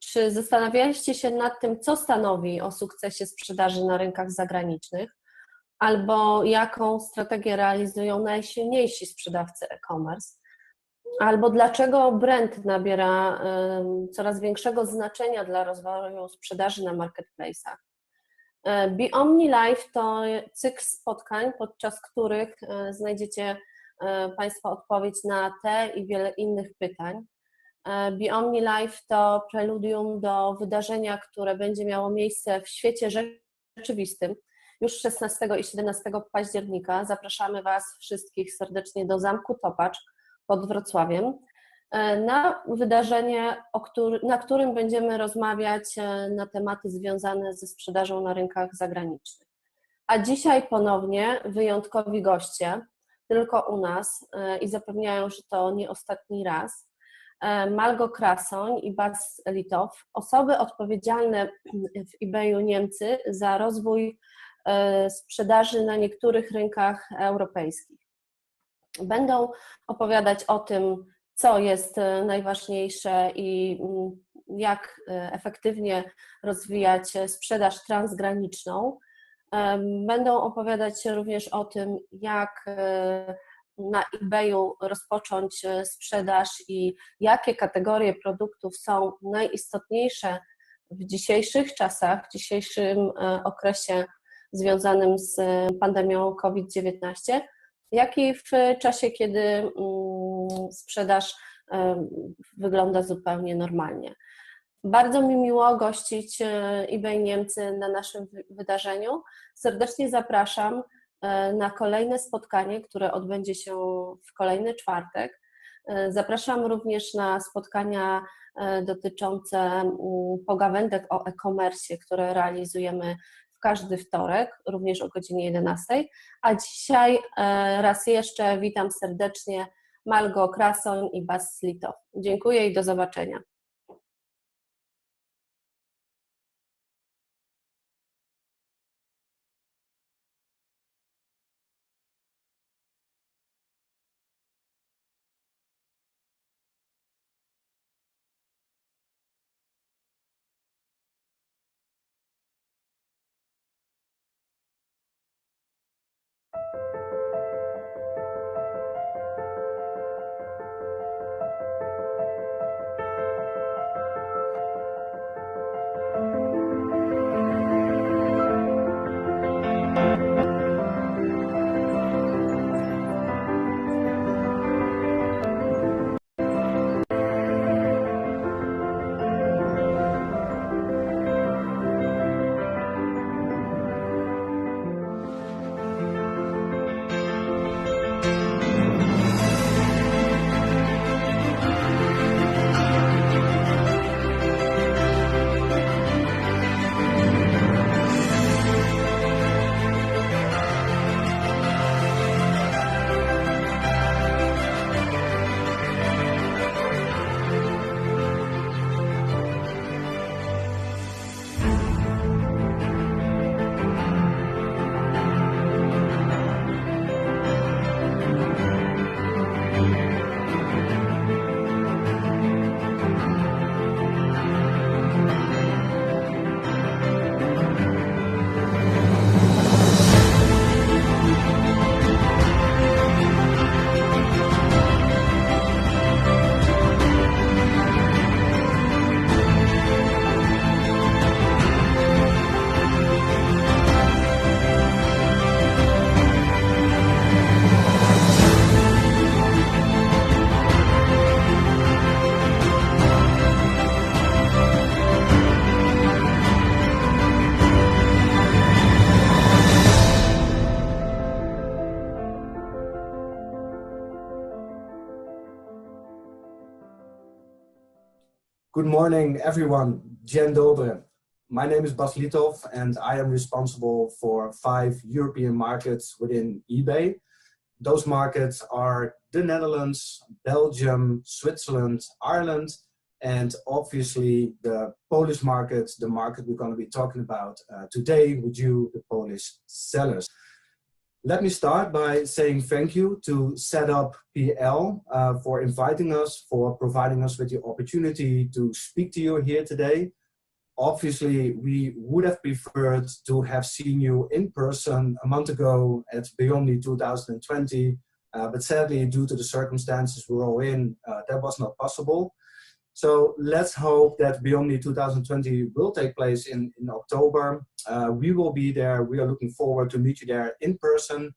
Czy zastanawialiście się nad tym, co stanowi o sukcesie sprzedaży na rynkach zagranicznych, albo jaką strategię realizują najsilniejsi sprzedawcy e-commerce, albo dlaczego brand nabiera coraz większego znaczenia dla rozwoju sprzedaży na marketplace'ach? BEOMNI Live to cykl spotkań, podczas których znajdziecie Państwo odpowiedź na te i wiele innych pytań. BEOMNI Live to preludium do wydarzenia, które będzie miało miejsce w świecie rzeczywistym już 16 i 17 października. Zapraszamy Was wszystkich serdecznie do Zamku Topacz pod Wrocławiem na wydarzenie, na którym będziemy rozmawiać na tematy związane ze sprzedażą na rynkach zagranicznych. A dzisiaj ponownie wyjątkowi goście, tylko u nas i zapewniają, że to nie ostatni raz. Malgo Krasoń i Bas Litow, osoby odpowiedzialne w eBayu Niemcy za rozwój sprzedaży na niektórych rynkach europejskich. Będą opowiadać o tym, co jest najważniejsze i jak efektywnie rozwijać sprzedaż transgraniczną. Będą opowiadać również o tym, jak na eBayu rozpocząć sprzedaż i jakie kategorie produktów są najistotniejsze w dzisiejszych czasach, w dzisiejszym okresie związanym z pandemią COVID-19, jak i w czasie, kiedy sprzedaż wygląda zupełnie normalnie. Bardzo mi miło gościć eBay Niemcy na naszym wydarzeniu. Serdecznie zapraszam na kolejne spotkanie, które odbędzie się w kolejny czwartek. Zapraszam również na spotkania dotyczące pogawędek o e-commerce, które realizujemy w każdy wtorek, również o godzinie 11. A dzisiaj raz jeszcze witam serdecznie Malgo Krasoń i Bas Litow. Dziękuję i do zobaczenia. Good morning, everyone. Dzień dobry. My name is Bas Litow, and I am responsible for 5 European markets within eBay. Those markets are the Netherlands, Belgium, Switzerland, Ireland, and obviously the Polish market, the market we're going to be talking about today with you, the Polish sellers. Let me start by saying thank you to Setup PL for inviting us, for providing us with the opportunity to speak to you here today. Obviously, we would have preferred to have seen you in person a month ago at BEOMNI 2020, but sadly, due to the circumstances we're all in, that was not possible. So let's hope that BEOMNI 2020 will take place in October. We will be there. We are looking forward to meet you there in person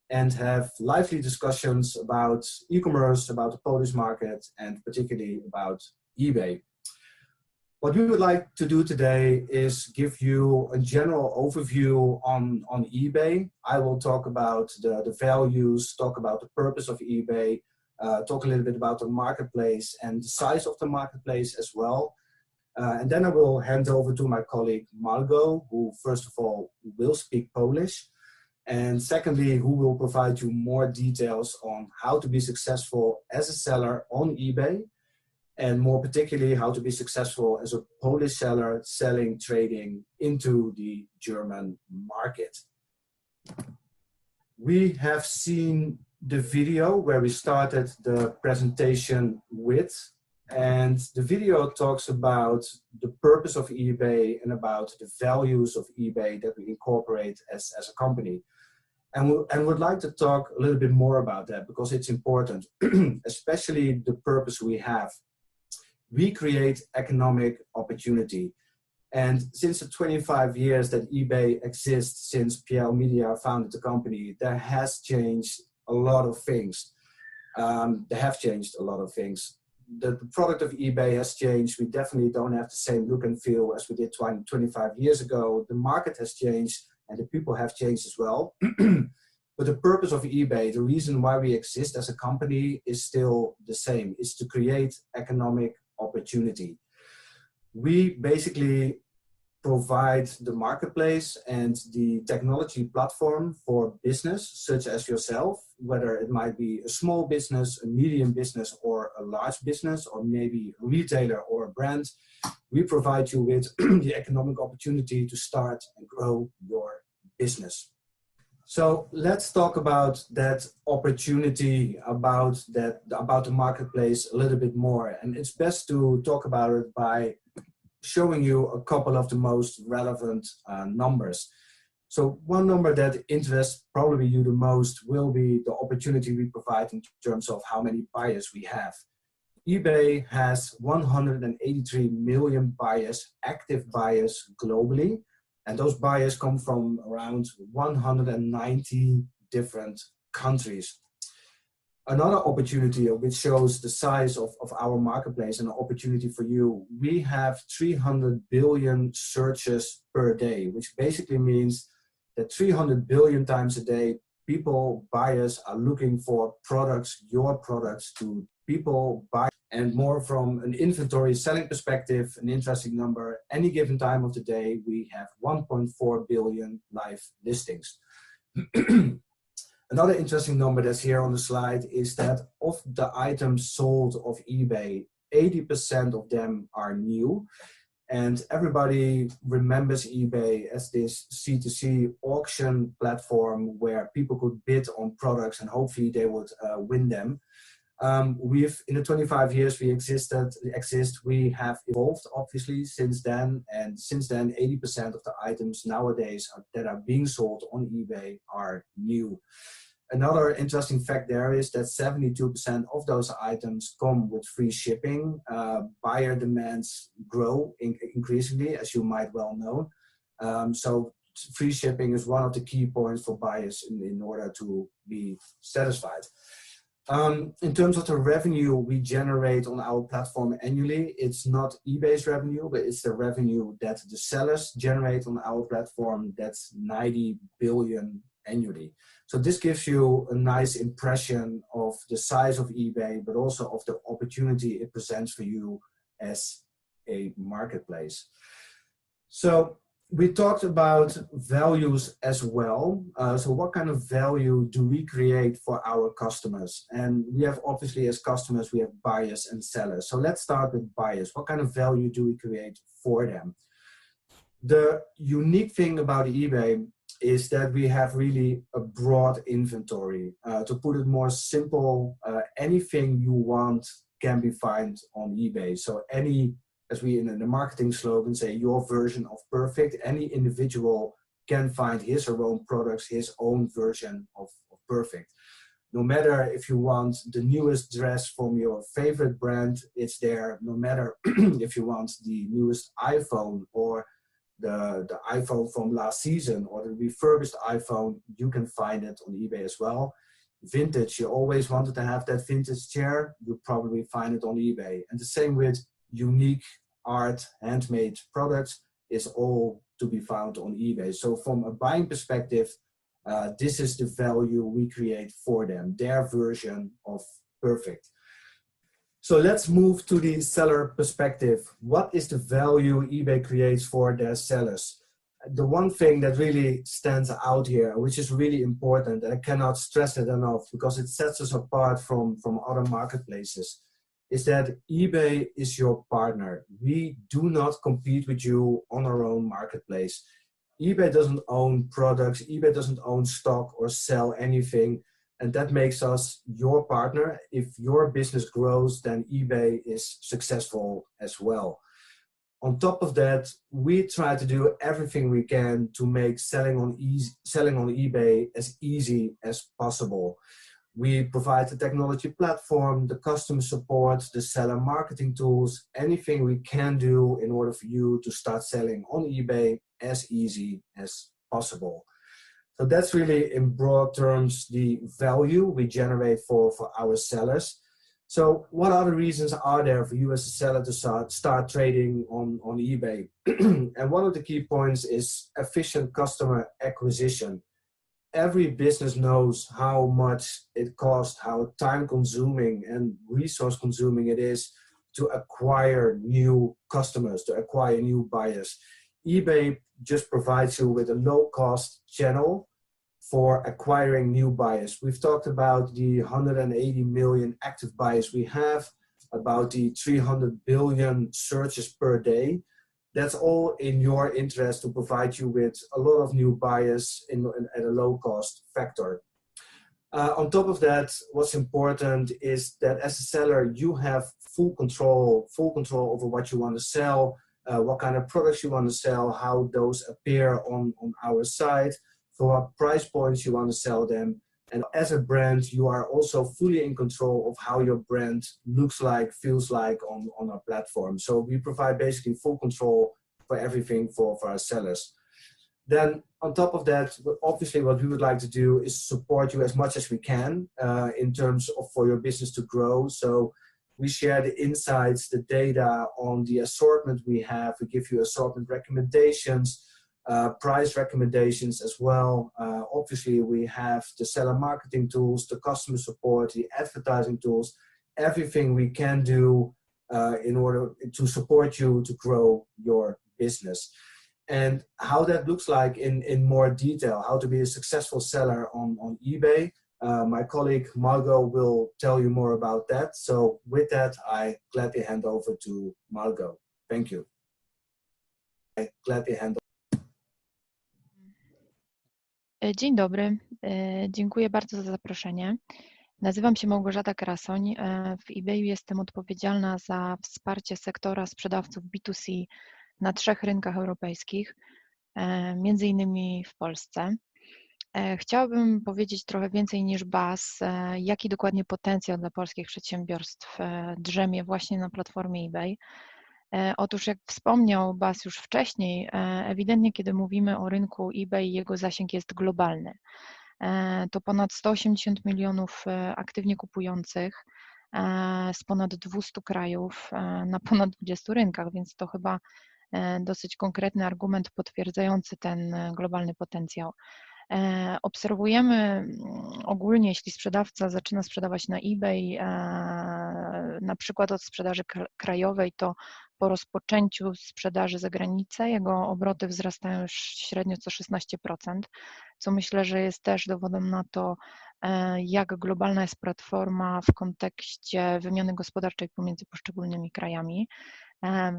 and have lively discussions about e-commerce, about the Polish market, and particularly about eBay. What we would like to do today is give you a general overview on eBay. I will talk about the values, talk about the purpose of eBay, talk a little bit about the marketplace and the size of the marketplace as well. And then I will hand over to my colleague Margot, who first of all will speak Polish. And secondly, who will provide you more details on how to be successful as a seller on eBay. And more particularly, how to be successful as a Polish seller selling, trading into the German market. We have seen the video where we started the presentation with, and the video talks about the purpose of eBay and about the values of eBay that we incorporate as a company. And would like to talk a little bit more about that because it's important, especially the purpose we have. We create economic opportunity. And since the 25 years that eBay exists, since PL Media founded the company, there has changed a lot of things. There have changed a lot of things. The product of eBay has changed. We definitely don't have the same look and feel as we did 25 years ago. The market has changed and the people have changed as well. But the purpose of eBay, the reason why we exist as a company is still the same. It's to create economic opportunity. We basically provide the marketplace and the technology platform for business such as yourself, whether it might be a small business, a medium business, or a large business, or maybe a retailer or a brand. We provide you with the economic opportunity to start and grow your business. So let's talk about that opportunity, about the marketplace a little bit more. And it's best to talk about it by showing you a couple of the most relevant numbers. So one number that interests probably you the most will be the opportunity we provide in terms of how many buyers we have. eBay has 183 million buyers, active buyers globally. And those buyers come from around 190 different countries. Another opportunity which shows the size of our marketplace and an opportunity for you, we have 300 billion searches per day, which basically means that 300 billion times a day, people, buyers are looking for products, your products to people buy. And more from an inventory selling perspective, an interesting number, any given time of the day, we have 1.4 billion live listings. Another interesting number that's here on the slide is that of the items sold of eBay, 80% of them are new. And everybody remembers eBay as this C2C auction platform where people could bid on products and hopefully they would win them. In the 25 years we exist, we have evolved obviously since then, and since then 80% of the items nowadays that are being sold on eBay are new. Another interesting fact there is that 72% of those items come with free shipping. Buyer demands grow increasingly, as you might well know. So free shipping is one of the key points for buyers in order to be satisfied. In terms of the revenue we generate on our platform annually, it's not eBay's revenue, but it's the revenue that the sellers generate on our platform. That's 90 billion annually. So this gives you a nice impression of the size of eBay, but also of the opportunity it presents for you as a marketplace. So we talked about values as well. So what kind of value do we create for our customers? And we have obviously as customers, we have buyers and sellers. So let's start with buyers. What kind of value do we create for them? The unique thing about eBay, is that we have really a broad inventory. To put it more simple, anything you want can be found on eBay. So any, as we in the marketing slogan say, your version of perfect, any individual can find his or her own products, his own version of perfect. No matter if you want the newest dress from your favorite brand, it's there. No matter if you want the newest iPhone or the iPhone from last season or the refurbished iPhone, you can find it on eBay as well. Vintage, you always wanted to have that vintage chair, you probably find it on eBay. And the same with unique art, handmade products is all to be found on eBay. So from a buying perspective, this is the value we create for them, their version of perfect. So let's move to the seller perspective. What is the value eBay creates for their sellers? The one thing that really stands out here, which is really important, and I cannot stress it enough because it sets us apart from other marketplaces, is that eBay is your partner. We do not compete with you on our own marketplace. eBay doesn't own products, eBay doesn't own stock or sell anything, and that makes us your partner. If your business grows, then eBay is successful as well. On top of that, we try to do everything we can to make selling on eBay as easy as possible. We provide the technology platform, the customer support, the seller marketing tools, anything we can do in order for you to start selling on eBay as easy as possible. So that's really, in broad terms, the value we generate for our sellers. So what other reasons are there for you as a seller to start trading on eBay? And one of the key points is efficient customer acquisition. Every business knows how much it costs, how time-consuming and resource-consuming it is to acquire new customers, to acquire new buyers. eBay just provides you with a low-cost channel for acquiring new buyers. We've talked about the 180 million active buyers we have, about the 300 billion searches per day. That's all in your interest to provide you with a lot of new buyers at a low cost factor. On top of that, what's important is that as a seller, you have full control over what you want to sell, what kind of products you want to sell, how those appear on our site, for what price points you want to sell them. And as a brand, you are also fully in control of how your brand looks like, feels like on our platform. So we provide basically full control for everything for our sellers. Then on top of that, obviously what we would like to do is support you as much as we can in terms of for your business to grow. So we share the insights, the data on the assortment we have. We give you assortment recommendations, price recommendations as well. Obviously, we have the seller marketing tools, the customer support, the advertising tools, everything we can do in order to support you to grow your business. And how that looks like in more detail, how to be a successful seller on eBay. My colleague Margot will tell you more about that. So with that, I gladly hand over to Margot. Thank you. I gladly hand over. Dzień dobry, dziękuję bardzo za zaproszenie. Nazywam się Małgorzata Krasoń. W eBayu jestem odpowiedzialna za wsparcie sektora sprzedawców B2C na 3 rynkach europejskich, między innymi w Polsce. Chciałabym powiedzieć trochę więcej niż Bas, jaki dokładnie potencjał dla polskich przedsiębiorstw drzemie właśnie na platformie eBay. Otóż jak wspomniał Bas już wcześniej, ewidentnie kiedy mówimy o rynku eBay, jego zasięg jest globalny. To ponad 180 milionów aktywnie kupujących z ponad 200 krajów na ponad 20 rynkach, więc to chyba dosyć konkretny argument potwierdzający ten globalny potencjał. Obserwujemy ogólnie, jeśli sprzedawca zaczyna sprzedawać na eBay, na przykład od sprzedaży krajowej, to po rozpoczęciu sprzedaży za granicę jego obroty wzrastają już średnio co 16%, co myślę, że jest też dowodem na to, jak globalna jest platforma w kontekście wymiany gospodarczej pomiędzy poszczególnymi krajami.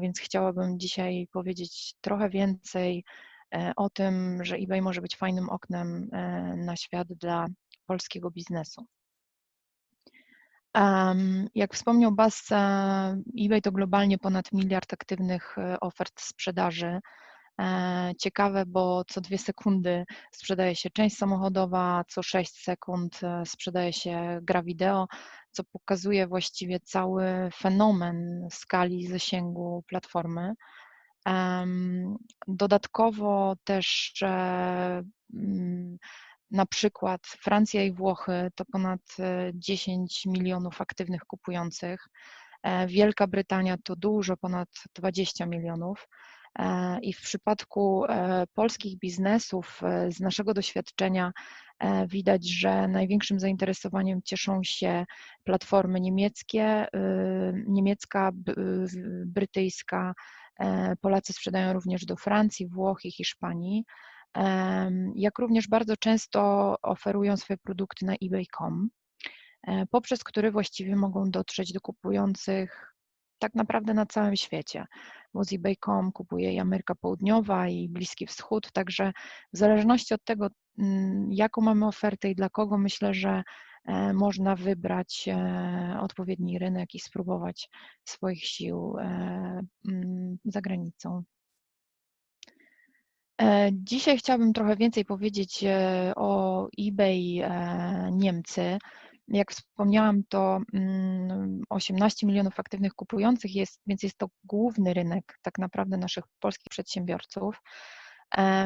Więc chciałabym dzisiaj powiedzieć trochę więcej o tym, że eBay może być fajnym oknem na świat dla polskiego biznesu. Jak wspomniał Bas, eBay to globalnie ponad 1 miliard aktywnych ofert sprzedaży. Ciekawe, bo co 2 sekundy sprzedaje się część samochodowa, co 6 sekund sprzedaje się gra wideo, co pokazuje właściwie cały fenomen skali zasięgu platformy. Dodatkowo też na przykład Francja i Włochy to ponad 10 milionów aktywnych kupujących, Wielka Brytania to dużo ponad 20 milionów. I w przypadku polskich biznesów z naszego doświadczenia widać, że największym zainteresowaniem cieszą się platformy niemieckie, niemiecka, brytyjska. Polacy sprzedają również do Francji, Włoch i Hiszpanii, jak również bardzo często oferują swoje produkty na ebay.com, poprzez który właściwie mogą dotrzeć do kupujących tak naprawdę na całym świecie, bo z ebay.com kupuje i Ameryka Południowa i Bliski Wschód, także w zależności od tego, jaką mamy ofertę i dla kogo, myślę, że można wybrać odpowiedni rynek i spróbować swoich sił za granicą. Dzisiaj chciałabym trochę więcej powiedzieć o eBay Niemcy. Jak wspomniałam, to 18 milionów aktywnych kupujących jest, więc jest to główny rynek tak naprawdę naszych polskich przedsiębiorców.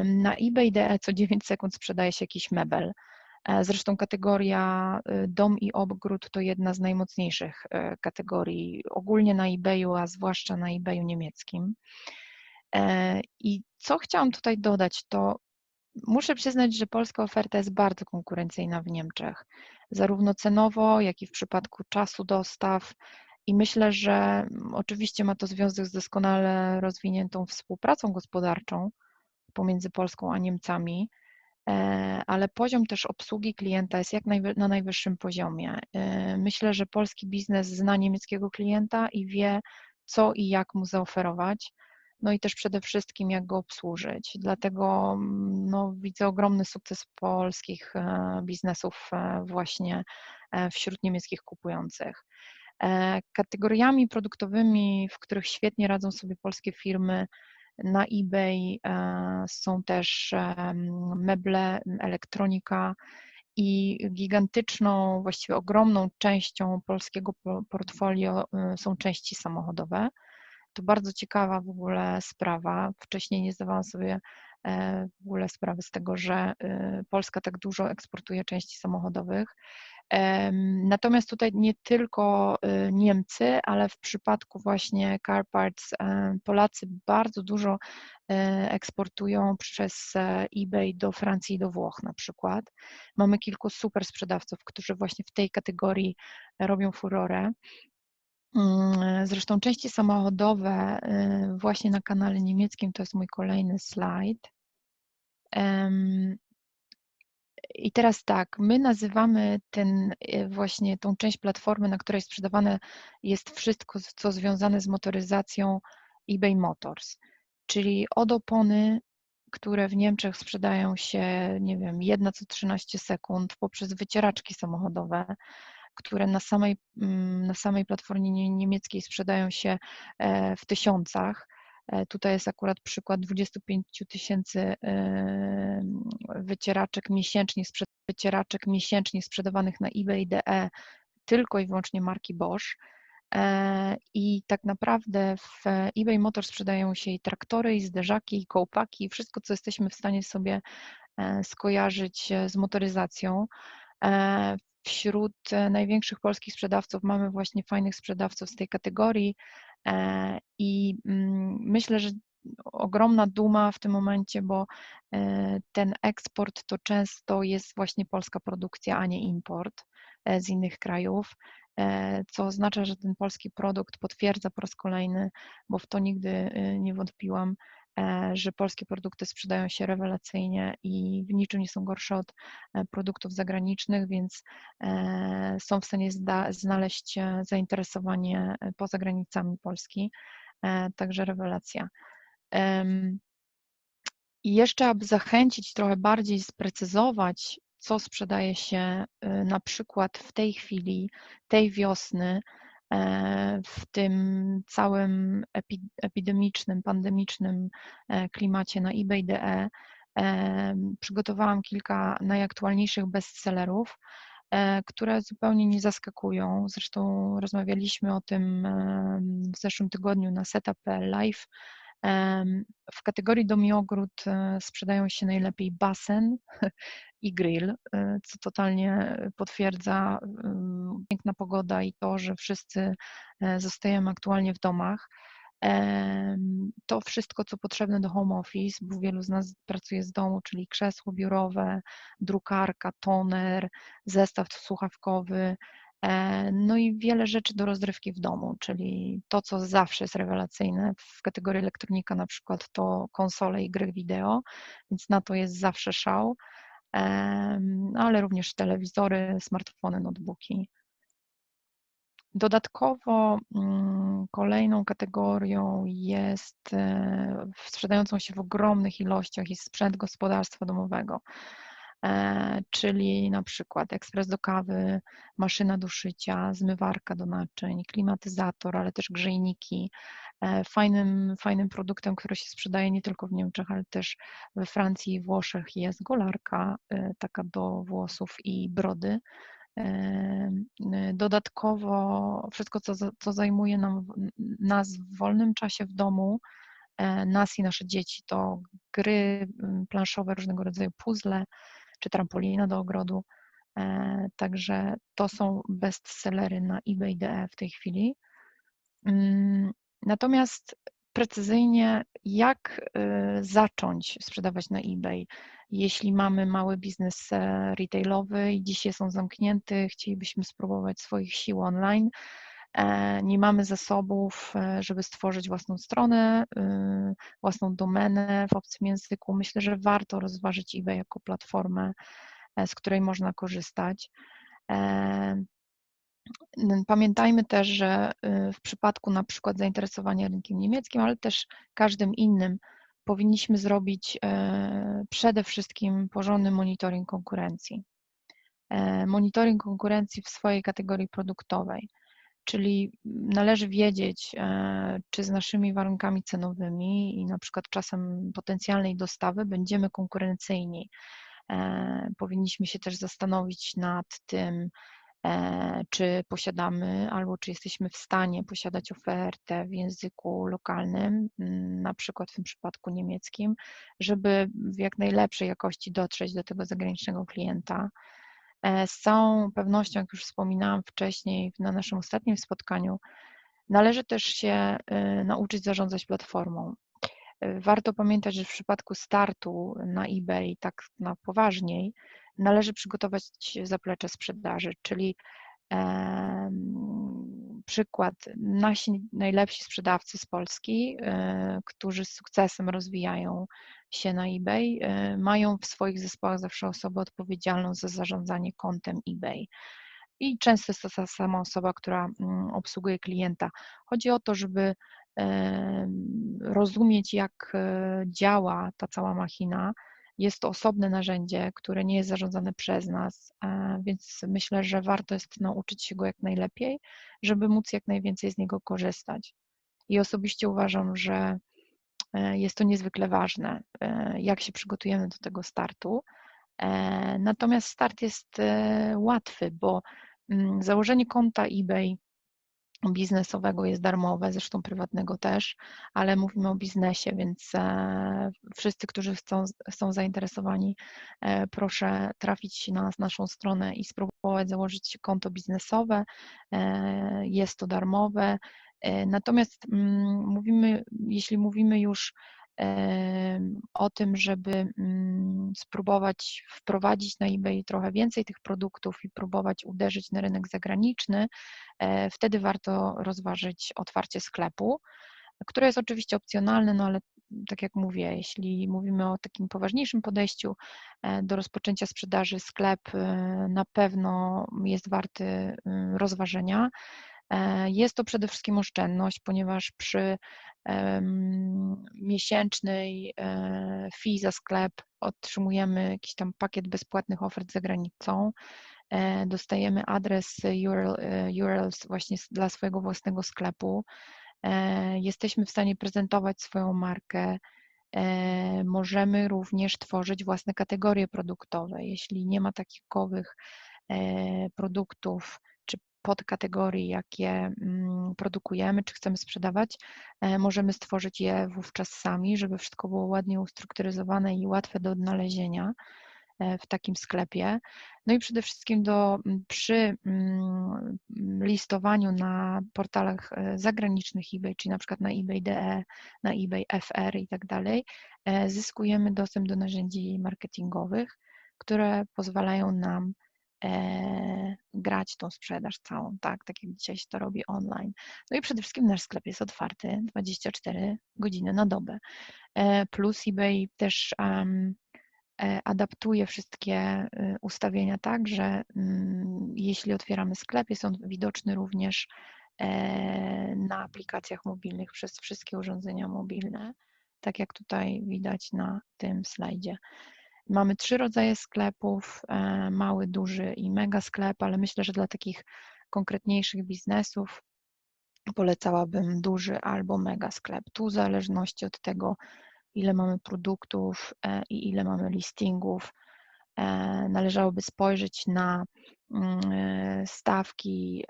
Na eBay.de co 9 sekund sprzedaje się jakiś mebel. Zresztą kategoria dom i ogród to jedna z najmocniejszych kategorii ogólnie na eBayu, a zwłaszcza na eBayu niemieckim. I co chciałam tutaj dodać, to muszę przyznać, że polska oferta jest bardzo konkurencyjna w Niemczech, zarówno cenowo, jak i w przypadku czasu dostaw. I myślę, że oczywiście ma to związek z doskonale rozwiniętą współpracą gospodarczą pomiędzy Polską a Niemcami, ale poziom też obsługi klienta jest na najwyższym poziomie. Myślę, że polski biznes zna niemieckiego klienta i wie, co i jak mu zaoferować, no i też przede wszystkim jak go obsłużyć. Dlatego widzę ogromny sukces polskich biznesów właśnie wśród niemieckich kupujących. Kategoriami produktowymi, w których świetnie radzą sobie polskie firmy na eBay, są też meble, elektronika i gigantyczną, właściwie ogromną częścią polskiego portfolio są części samochodowe. To bardzo ciekawa w ogóle sprawa. Wcześniej nie zdawałam sobie w ogóle sprawy z tego, że Polska tak dużo eksportuje części samochodowych. Natomiast tutaj nie tylko Niemcy, ale w przypadku właśnie car parts Polacy bardzo dużo eksportują przez eBay do Francji i do Włoch na przykład. Mamy kilku super sprzedawców, którzy właśnie w tej kategorii robią furorę. Zresztą części samochodowe właśnie na kanale niemieckim, to jest mój kolejny slajd. I teraz tak, my nazywamy właśnie tą część platformy, na której sprzedawane jest wszystko, co związane z motoryzacją eBay Motors, czyli od opony, które w Niemczech sprzedają się, nie wiem, 1 co 13 sekund, poprzez wycieraczki samochodowe, które na samej platformie niemieckiej sprzedają się w tysiącach. Tutaj jest akurat przykład 25 000 wycieraczek miesięcznie sprzedawanych na eBay.de tylko i wyłącznie marki Bosch. I tak naprawdę w eBay Motors sprzedają się i traktory, i zderzaki, i kołpaki, i wszystko, co jesteśmy w stanie sobie skojarzyć z motoryzacją. Wśród największych polskich sprzedawców mamy właśnie fajnych sprzedawców z tej kategorii i myślę, że ogromna duma w tym momencie, bo ten eksport to często jest właśnie polska produkcja, a nie import z innych krajów, co oznacza, że ten polski produkt potwierdza po raz kolejny, bo w to nigdy nie wątpiłam, że polskie produkty sprzedają się rewelacyjnie i w niczym nie są gorsze od produktów zagranicznych, więc są w stanie znaleźć zainteresowanie poza granicami Polski, także rewelacja. I jeszcze, aby zachęcić, trochę bardziej sprecyzować, co sprzedaje się na przykład w tej chwili, tej wiosny, w tym całym epidemicznym, pandemicznym klimacie na eBay.de, przygotowałam kilka najaktualniejszych bestsellerów, które zupełnie nie zaskakują. Zresztą rozmawialiśmy o tym w zeszłym tygodniu na setup.pl live. W kategorii dom i ogród sprzedają się najlepiej basen i grill, co totalnie potwierdza piękna pogoda i to, że wszyscy zostajemy aktualnie w domach. To wszystko, co potrzebne do home office, bo wielu z nas pracuje z domu, czyli krzesło biurowe, drukarka, toner, zestaw słuchawkowy, no i wiele rzeczy do rozrywki w domu, czyli to, co zawsze jest rewelacyjne w kategorii elektronika, na przykład to konsole i gry wideo, więc na to jest zawsze szał, ale również telewizory, smartfony, notebooki. Dodatkowo kolejną kategorią jest sprzedającą się w ogromnych ilościach jest sprzęt gospodarstwa domowego, czyli na przykład ekspres do kawy, maszyna do szycia, zmywarka do naczyń, klimatyzator, ale też grzejniki. Fajnym produktem, który się sprzedaje nie tylko w Niemczech, ale też we Francji i Włoszech jest golarka, taka do włosów i brody. Dodatkowo wszystko, co zajmuje nas w wolnym czasie w domu, nas i nasze dzieci, to gry planszowe, różnego rodzaju puzzle czy trampolina do ogrodu. Także to są bestsellery na eBay.de w tej chwili. Natomiast precyzyjnie, jak zacząć sprzedawać na eBay? Jeśli mamy mały biznes retailowy i dzisiaj są zamknięty, chcielibyśmy spróbować swoich sił online, nie mamy zasobów, żeby stworzyć własną stronę, własną domenę w obcym języku, myślę, że warto rozważyć eBay jako platformę, z której można korzystać. Pamiętajmy też, że w przypadku na przykład zainteresowania rynkiem niemieckim, ale też każdym innym, powinniśmy zrobić przede wszystkim porządny monitoring konkurencji. Monitoring konkurencji w swojej kategorii produktowej, czyli należy wiedzieć, czy z naszymi warunkami cenowymi i na przykład czasem potencjalnej dostawy będziemy konkurencyjni. Powinniśmy się też zastanowić nad tym, czy posiadamy albo czy jesteśmy w stanie posiadać ofertę w języku lokalnym, na przykład w tym przypadku niemieckim, żeby w jak najlepszej jakości dotrzeć do tego zagranicznego klienta. Z całą pewnością, jak już wspominałam wcześniej na naszym ostatnim spotkaniu, należy też się nauczyć zarządzać platformą. Warto pamiętać, że w przypadku startu na eBay, tak na poważniej, należy przygotować zaplecze sprzedaży, czyli przykład, nasi najlepsi sprzedawcy z Polski, którzy z sukcesem rozwijają się na eBay, mają w swoich zespołach zawsze osobę odpowiedzialną za zarządzanie kontem eBay. I często jest to ta sama osoba, która obsługuje klienta. Chodzi o to, żeby rozumieć, jak działa ta cała machina. Jest to osobne narzędzie, które nie jest zarządzane przez nas, więc myślę, że warto jest nauczyć się go jak najlepiej, żeby móc jak najwięcej z niego korzystać. I osobiście uważam, że jest to niezwykle ważne, jak się przygotujemy do tego startu. Natomiast start jest łatwy, bo założenie konta eBay biznesowego jest darmowe, zresztą prywatnego też, ale mówimy o biznesie, więc wszyscy, którzy są zainteresowani, proszę trafić na naszą stronę i spróbować założyć konto biznesowe. Jest to darmowe. Natomiast jeśli mówimy już o tym, żeby spróbować wprowadzić na eBay trochę więcej tych produktów i próbować uderzyć na rynek zagraniczny, wtedy warto rozważyć otwarcie sklepu, które jest oczywiście opcjonalne, no ale tak jak mówię, jeśli mówimy o takim poważniejszym podejściu do rozpoczęcia sprzedaży, sklep na pewno jest warty rozważenia. Jest to przede wszystkim oszczędność, ponieważ przy miesięcznej fee za sklep otrzymujemy jakiś tam pakiet bezpłatnych ofert za granicą, dostajemy adres URLs właśnie dla swojego własnego sklepu, jesteśmy w stanie prezentować swoją markę, możemy również tworzyć własne kategorie produktowe. Jeśli nie ma takowych produktów czy podkategorii, jakie produkujemy, czy chcemy sprzedawać, możemy stworzyć je wówczas sami, żeby wszystko było ładnie ustrukturyzowane i łatwe do odnalezienia w takim sklepie. No i przede wszystkim przy listowaniu na portalach zagranicznych eBay, czyli na przykład na ebay.de, na eBay FR i tak dalej, zyskujemy dostęp do narzędzi marketingowych, które pozwalają nam grać tą sprzedaż całą, tak jak dzisiaj się to robi online. No i przede wszystkim nasz sklep jest otwarty 24 godziny na dobę. Plus eBay też adaptuje wszystkie ustawienia tak, że jeśli otwieramy sklep, jest on widoczny również na aplikacjach mobilnych przez wszystkie urządzenia mobilne, tak jak tutaj widać na tym slajdzie. Mamy 3 rodzaje sklepów, mały, duży i mega sklep, ale myślę, że dla takich konkretniejszych biznesów polecałabym duży albo mega sklep. Tu w zależności od tego, ile mamy produktów i ile mamy listingów, należałoby spojrzeć na stawki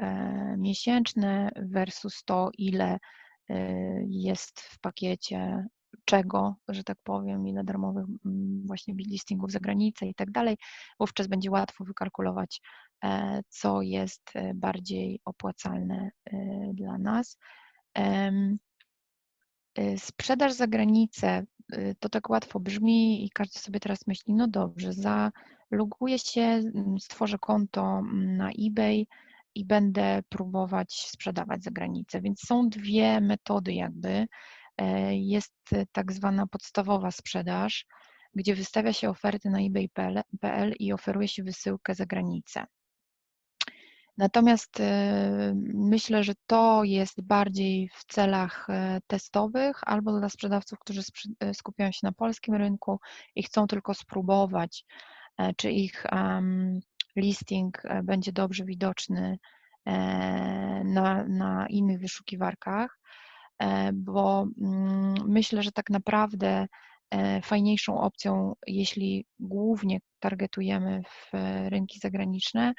miesięczne versus to, ile jest w pakiecie czego, że tak powiem, ile darmowych właśnie listingów za granicę i tak dalej. Wówczas będzie łatwo wykalkulować, co jest bardziej opłacalne dla nas. Sprzedaż za granicę, to tak łatwo brzmi i każdy sobie teraz myśli, no dobrze, zaloguję się, stworzę konto na eBay i będę próbować sprzedawać za granicę. Więc są 2 metody jakby. Jest tak zwana podstawowa sprzedaż, gdzie wystawia się oferty na ebay.pl i oferuje się wysyłkę za granicę. Natomiast myślę, że to jest bardziej w celach testowych albo dla sprzedawców, którzy skupiają się na polskim rynku i chcą tylko spróbować, czy ich listing będzie dobrze widoczny na innych wyszukiwarkach, bo myślę, że tak naprawdę fajniejszą opcją, jeśli głównie targetujemy w rynki zagraniczne,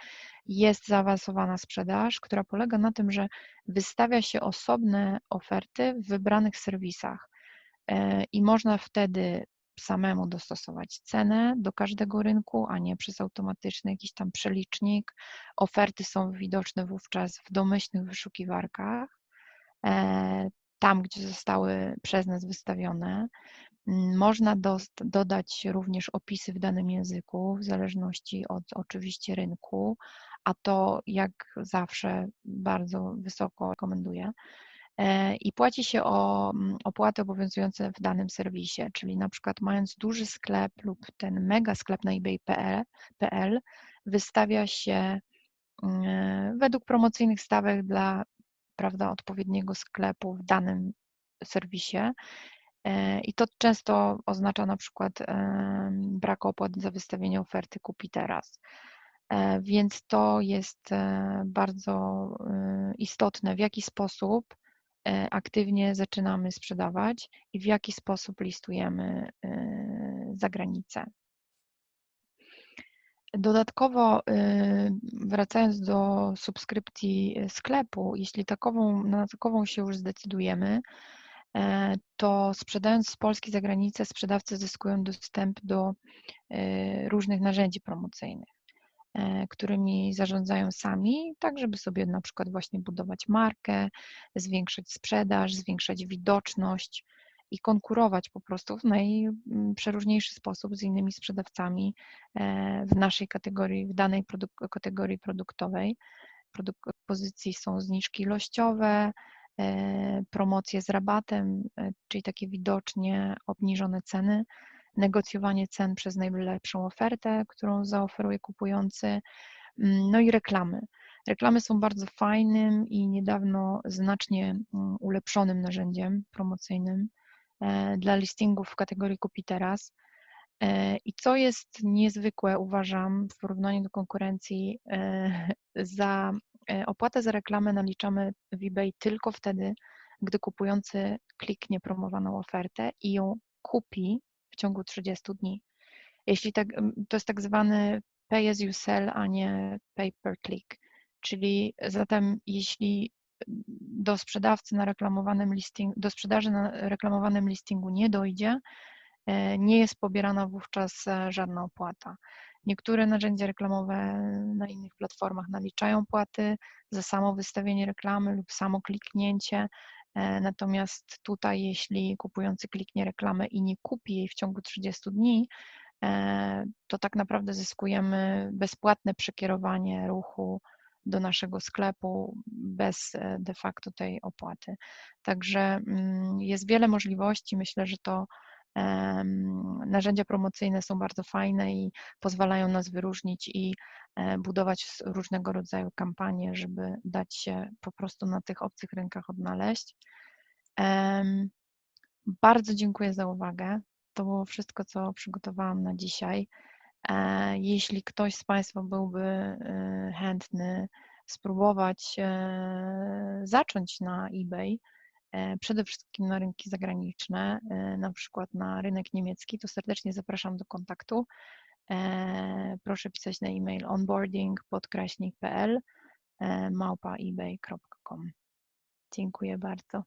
jest zaawansowana sprzedaż, która polega na tym, że wystawia się osobne oferty w wybranych serwisach i można wtedy samemu dostosować cenę do każdego rynku, a nie przez automatyczny jakiś tam przelicznik. Oferty są widoczne wówczas w domyślnych wyszukiwarkach, tam, gdzie zostały przez nas wystawione. Można dodać również opisy w danym języku, w zależności od oczywiście rynku, a to jak zawsze bardzo wysoko rekomenduję. I płaci się opłaty obowiązujące w danym serwisie, czyli na przykład mając duży sklep lub ten mega sklep na ebay.pl wystawia się według promocyjnych stawek dla odpowiedniego sklepu w danym serwisie. I to często oznacza na przykład brak opłat za wystawienie oferty kupi teraz. Więc to jest bardzo istotne, w jaki sposób aktywnie zaczynamy sprzedawać i w jaki sposób listujemy za granicę. Dodatkowo, wracając do subskrypcji sklepu, jeśli na takową się już zdecydujemy, to sprzedając z Polski za granicę, sprzedawcy zyskują dostęp do różnych narzędzi promocyjnych, którymi zarządzają sami, tak żeby sobie na przykład właśnie budować markę, zwiększać sprzedaż, zwiększać widoczność i konkurować po prostu w najprzeróżniejszy sposób z innymi sprzedawcami w naszej kategorii, w danej kategorii produktowej. W pozycji są zniżki ilościowe, promocje z rabatem, czyli takie widocznie obniżone ceny, negocjowanie cen przez najlepszą ofertę, którą zaoferuje kupujący, no i reklamy. Reklamy są bardzo fajnym i niedawno znacznie ulepszonym narzędziem promocyjnym dla listingów w kategorii kupi teraz. I co jest niezwykłe, uważam, w porównaniu do konkurencji, za opłatę za reklamę naliczamy w eBay tylko wtedy, gdy kupujący kliknie promowaną ofertę i ją kupi w ciągu 30 dni. Jeśli tak, to jest tak zwany pay as you sell, a nie pay per click. Czyli zatem jeśli do sprzedawcy na reklamowanym do sprzedaży na reklamowanym listingu nie dojdzie, nie jest pobierana wówczas żadna opłata. Niektóre narzędzia reklamowe na innych platformach naliczają płaty za samo wystawienie reklamy lub samo kliknięcie, natomiast tutaj jeśli kupujący kliknie reklamę i nie kupi jej w ciągu 30 dni, to tak naprawdę zyskujemy bezpłatne przekierowanie ruchu do naszego sklepu bez de facto tej opłaty. Także jest wiele możliwości. Myślę, że to narzędzia promocyjne są bardzo fajne i pozwalają nas wyróżnić i budować różnego rodzaju kampanie, żeby dać się po prostu na tych obcych rynkach odnaleźć. Bardzo dziękuję za uwagę. To było wszystko, co przygotowałam na dzisiaj. Jeśli ktoś z Państwa byłby chętny spróbować zacząć na eBay, przede wszystkim na rynki zagraniczne, na przykład na rynek niemiecki, to serdecznie zapraszam do kontaktu. Proszę pisać na e-mail onboarding@ebay.com. Dziękuję bardzo.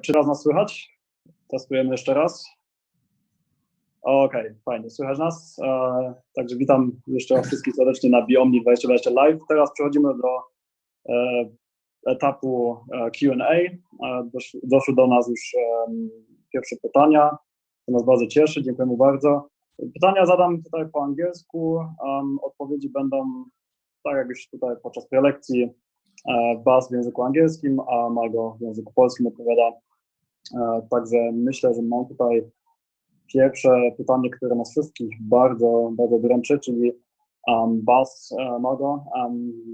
Czy raz nas słychać? Testujemy jeszcze raz. Okej, fajnie, słychać nas. Także witam jeszcze wszystkich serdecznie na BEOMNI 2020 Live. Teraz przechodzimy do etapu Q&A. Doszły do nas już pierwsze pytania, to nas bardzo cieszy, dziękujemy bardzo. Pytania zadam tutaj po angielsku, odpowiedzi będą, tak jak już tutaj podczas prelekcji, Bas w języku angielskim, a Margo w języku polskim odpowiada. Także myślę, że mam tutaj pierwsze pytanie, które nas wszystkich bardzo, bardzo dręczy, czyli Bas, Margo,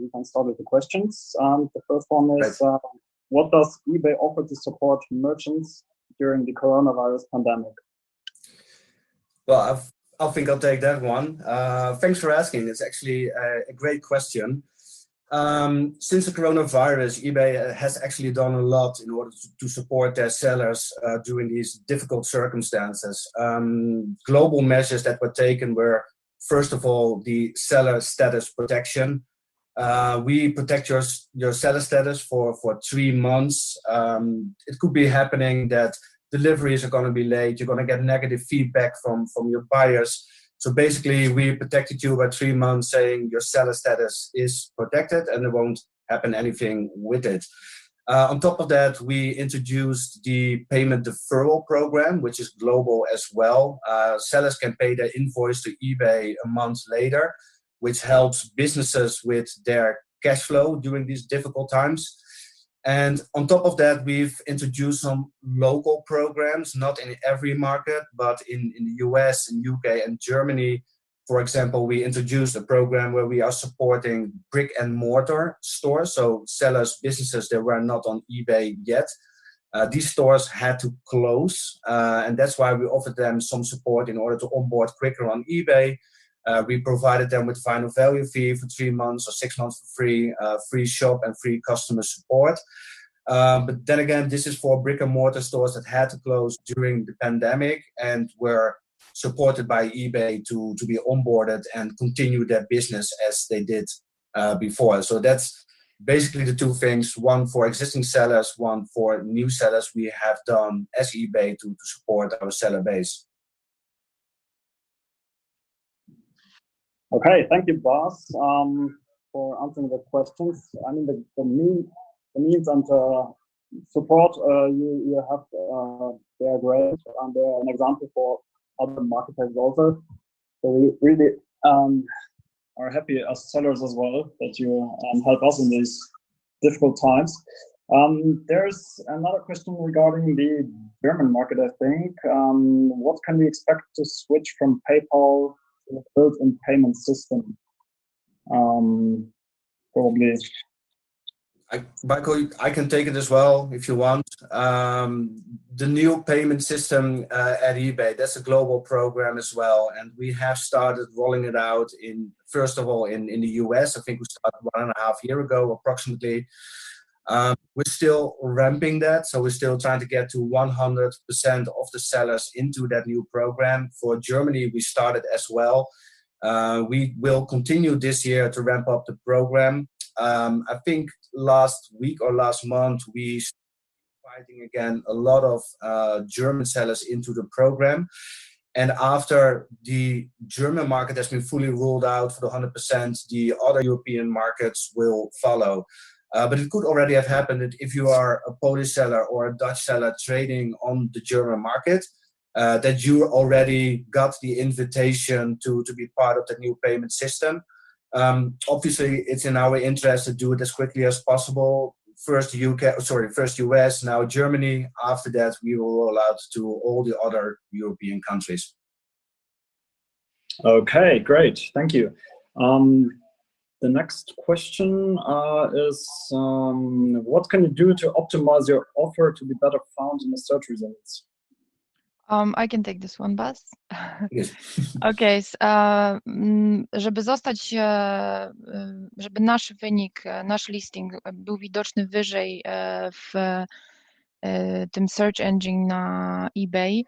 we can start with the questions. The first one is, what does eBay offer to support merchants during the coronavirus pandemic? Well, I think I'll take that one. Thanks for asking. It's actually a great question. Since the coronavirus, eBay has actually done a lot in order to support their sellers during these difficult circumstances. Global measures that were taken were, first of all, the seller status protection. We protect your seller status for 3 months. It could be happening that deliveries are going to be late. You're going to get negative feedback from your buyers. So basically, we protected you by 3 months, saying your seller status is protected and there won't happen anything with it. On top of that, we introduced the payment deferral program, which is global as well. Sellers can pay their invoice to eBay a month later, which helps businesses with their cash flow during these difficult times. And on top of that, we've introduced some local programs, not in every market, but in the US, in UK, and Germany. For example, we introduced a program where we are supporting brick and mortar stores, so sellers, businesses that were not on eBay yet. These stores had to close, and that's why we offered them some support in order to onboard quicker on eBay. We provided them with final value fee for 3 months or 6 months for free, free shop and free customer support. But then again, this is for brick and mortar stores that had to close during the pandemic and were supported by eBay to be onboarded and continue their business as they did before. So that's basically the two things, one for existing sellers, one for new sellers we have done as eBay to support our seller base. Okay, thank you, Bas, for answering the questions. I mean, the means and support you have, they are great, and they're an example for other marketplaces also. So we really are happy as sellers as well that you help us in these difficult times. There's another question regarding the German market, I think. What can we expect to switch from PayPal to a built-in payment system? Probably. Michael, I can take it as well if you want. The new payment system at eBay, that's a global program as well. And we have started rolling it out first of all, in the US. I think we started 1.5 years ago, approximately. We're still ramping that. So we're still trying to get to 100% of the sellers into that new program. For Germany, we started as well. We will continue this year to ramp up the program. I think last week or last month, we started inviting again a lot of German sellers into the program. And after the German market has been fully rolled out for the 100%, the other European markets will follow. But it could already have happened that if you are a Polish seller or a Dutch seller trading on the German market, that you already got the invitation to be part of the new payment system. Obviously, it's in our interest to do it as quickly as possible. First US, now Germany. After that, we will roll out to all the other European countries. Okay, great. Thank you. The next question is, what can you do to optimize your offer to be better found in the search results? I can take this one, Bas. Yes. Okay, żeby nasz wynik, nasz listing był widoczny wyżej w tym search engine na eBay,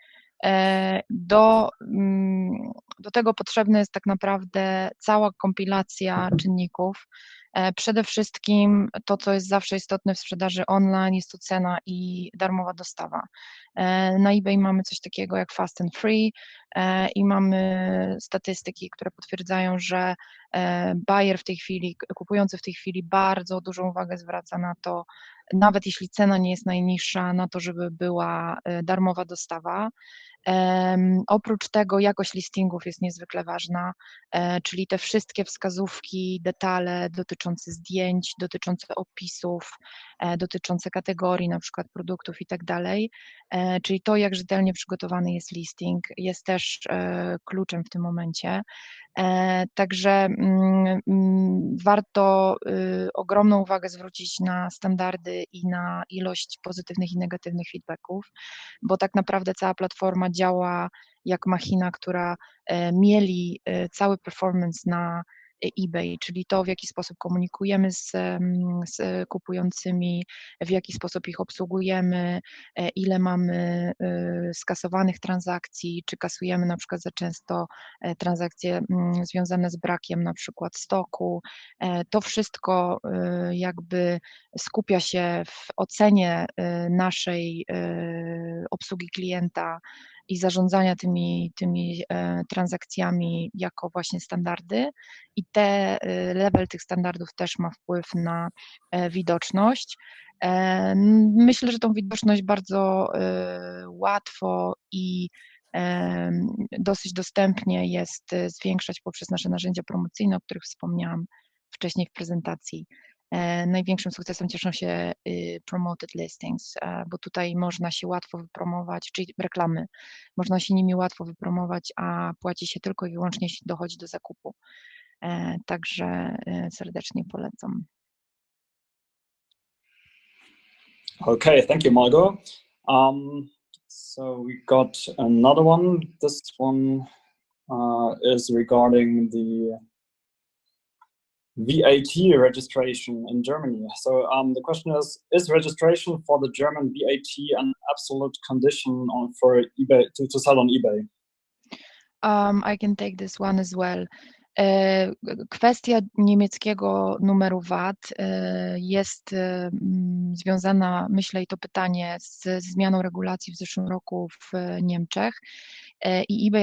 do tego potrzebna jest tak naprawdę cała kompilacja czynników. Przede wszystkim to, co jest zawsze istotne w sprzedaży online, jest to cena i darmowa dostawa. Na eBay mamy coś takiego jak fast and free i mamy statystyki, które potwierdzają, że buyer w tej chwili, kupujący w tej chwili bardzo dużą uwagę zwraca na to, nawet jeśli cena nie jest najniższa, na to, żeby była darmowa dostawa. Oprócz tego jakość listingów jest niezwykle ważna, czyli te wszystkie wskazówki, detale dotyczące zdjęć, dotyczące opisów, dotyczące kategorii, na przykład produktów i tak dalej, czyli to, jak rzetelnie przygotowany jest listing, jest też kluczem w tym momencie. Także warto ogromną uwagę zwrócić na standardy i na ilość pozytywnych i negatywnych feedbacków, bo tak naprawdę cała platforma działa jak machina, która mieli cały performance na eBay, czyli to, w jaki sposób komunikujemy z kupującymi, w jaki sposób ich obsługujemy, ile mamy skasowanych transakcji, czy kasujemy na przykład za często transakcje związane z brakiem na przykład stoku. To wszystko jakby skupia się w ocenie naszej obsługi klienta i zarządzania tymi transakcjami jako właśnie standardy i level tych standardów też ma wpływ na widoczność. Myślę, że tą widoczność bardzo łatwo i dosyć dostępnie jest zwiększać poprzez nasze narzędzia promocyjne, o których wspomniałam wcześniej w prezentacji. Największym sukcesem cieszą się promoted listings, bo tutaj można się łatwo wypromować, czyli reklamy, można się nimi łatwo wypromować, a płaci się tylko i wyłącznie, jeśli dochodzi do zakupu. Także serdecznie polecam. Okay, thank you, Margot. So we got another one. This one is regarding the VAT registration in Germany. So the question is registration for the German VAT an absolute condition for eBay to sell on eBay? I can take this one as well. Kwestia niemieckiego numeru VAT jest związana, myślę, i to pytanie z zmianą regulacji w zeszłym roku w Niemczech i eBay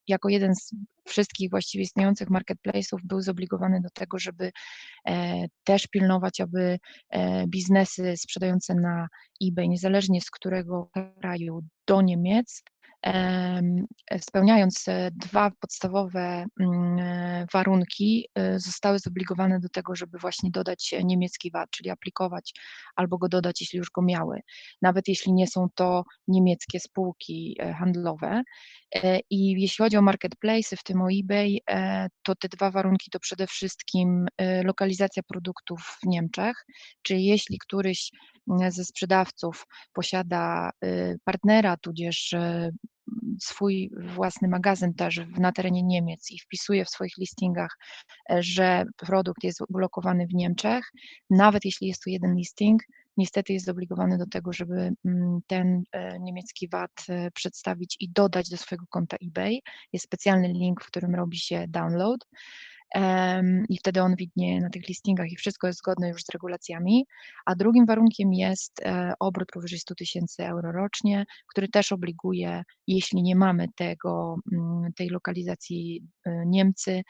jako jeden z wszystkich właściwie istniejących marketplace'ów był zobligowany do tego, żeby też pilnować, aby biznesy sprzedające na eBay, niezależnie z którego kraju do Niemiec, spełniając dwa podstawowe warunki, zostały zobligowane do tego, żeby właśnie dodać niemiecki VAT, czyli aplikować albo go dodać, jeśli już go miały, nawet jeśli nie są to niemieckie spółki handlowe. I jeśli chodzi o marketplace, w tym o eBay, to te dwa warunki to przede wszystkim lokalizacja produktów w Niemczech, czyli jeśli któryś ze sprzedawców posiada partnera, tudzież swój własny magazyn też na terenie Niemiec i wpisuje w swoich listingach, że produkt jest ulokowany w Niemczech, nawet jeśli jest to jeden listing, niestety jest zobligowany do tego, żeby ten niemiecki VAT przedstawić i dodać do swojego konta eBay. Jest specjalny link, w którym robi się download i wtedy on widnieje na tych listingach i wszystko jest zgodne już z regulacjami, a drugim warunkiem jest obrót powyżej 100 000 euro rocznie, który też obliguje, jeśli nie mamy tej lokalizacji Niemcy,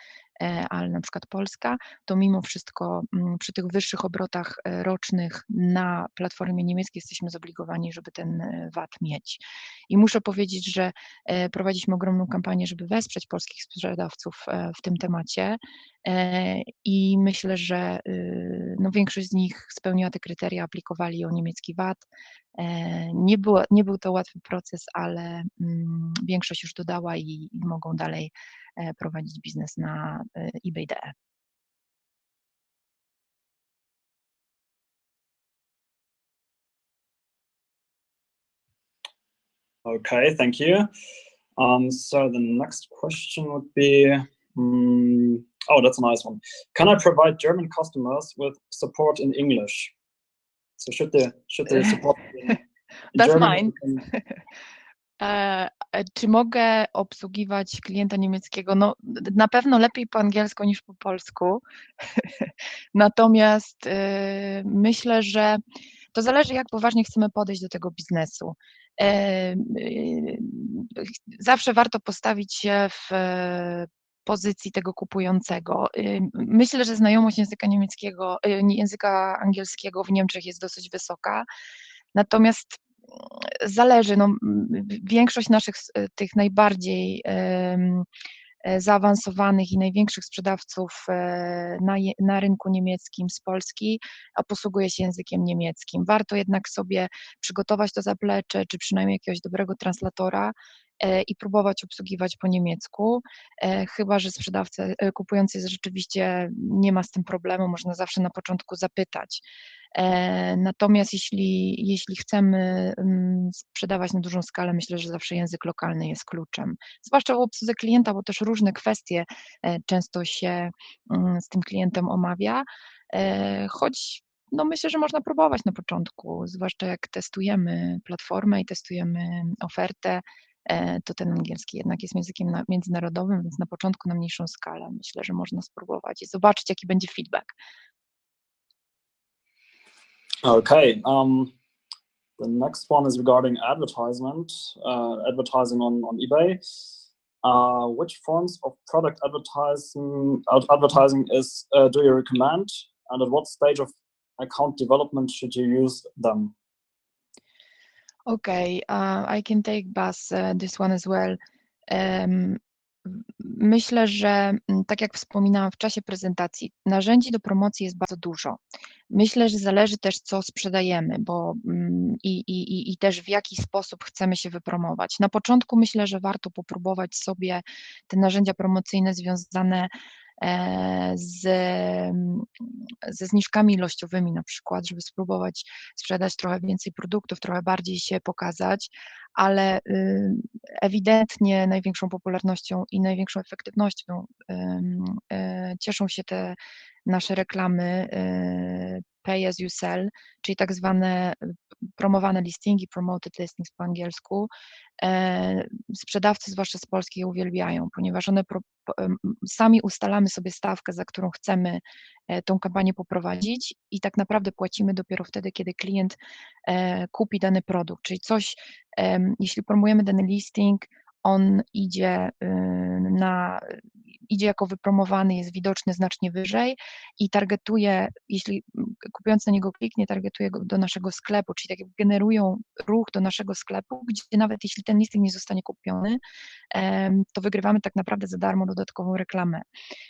ale na przykład Polska, to mimo wszystko przy tych wyższych obrotach rocznych na platformie niemieckiej jesteśmy zobligowani, żeby ten VAT mieć. I muszę powiedzieć, że prowadziliśmy ogromną kampanię, żeby wesprzeć polskich sprzedawców w tym temacie i myślę, że no większość z nich spełniła te kryteria, aplikowali o niemiecki VAT. Nie był to łatwy proces, ale większość już dodała i mogą dalej prowadzić biznes na eBay.de. Okay, thank you. So the next question would be, oh, that's a nice one. Can I provide German customers with support in English? So should they support in That's German? mine. Czy mogę obsługiwać klienta niemieckiego? No, na pewno lepiej po angielsku niż po polsku. Natomiast myślę, że to zależy, jak poważnie chcemy podejść do tego biznesu. Zawsze warto postawić się w pozycji tego kupującego. Myślę, że znajomość języka niemieckiego, języka angielskiego w Niemczech jest dosyć wysoka. Natomiast zależy, no, większość naszych tych najbardziej zaawansowanych i największych sprzedawców na rynku niemieckim z Polski posługuje się językiem niemieckim. Warto jednak sobie przygotować to zaplecze, czy przynajmniej jakiegoś dobrego translatora i próbować obsługiwać po niemiecku, chyba że sprzedawca kupujący rzeczywiście nie ma z tym problemu, można zawsze na początku zapytać. Natomiast jeśli chcemy sprzedawać na dużą skalę, myślę, że zawsze język lokalny jest kluczem. Zwłaszcza w obsłudze klienta, bo też różne kwestie często się z tym klientem omawia, choć no myślę, że można próbować na początku, zwłaszcza jak testujemy platformę i testujemy ofertę, to ten angielski jednak jest językiem międzynarodowym, więc na początku na mniejszą skalę myślę, że można spróbować i zobaczyć, jaki będzie feedback. Okay. The next one is regarding advertisement, advertising on eBay. Which forms of product advertising do you recommend, and at what stage of account development should you use them? Okay, I can take this one as well. Myślę, że tak jak wspominałam w czasie prezentacji, narzędzi do promocji jest bardzo dużo. Myślę, że zależy też, co sprzedajemy, bo i też w jaki sposób chcemy się wypromować. Na początku myślę, że warto popróbować sobie te narzędzia promocyjne związane ze zniżkami ilościowymi na przykład, żeby spróbować sprzedać trochę więcej produktów, trochę bardziej się pokazać, ale ewidentnie największą popularnością i największą efektywnością cieszą się te nasze reklamy pay as you sell, czyli tak zwane promowane listingi, promoted listings po angielsku. Sprzedawcy, zwłaszcza z Polski, je uwielbiają, ponieważ one sami ustalamy sobie stawkę, za którą chcemy tą kampanię poprowadzić i tak naprawdę płacimy dopiero wtedy, kiedy klient kupi dany produkt, czyli coś, jeśli promujemy dany listing, on idzie jako wypromowany, jest widoczny znacznie wyżej i targetuje, jeśli kupujący na niego kliknie, targetuje go do naszego sklepu, czyli tak jakby generują ruch do naszego sklepu, gdzie nawet jeśli ten listing nie zostanie kupiony, to wygrywamy tak naprawdę za darmo dodatkową reklamę.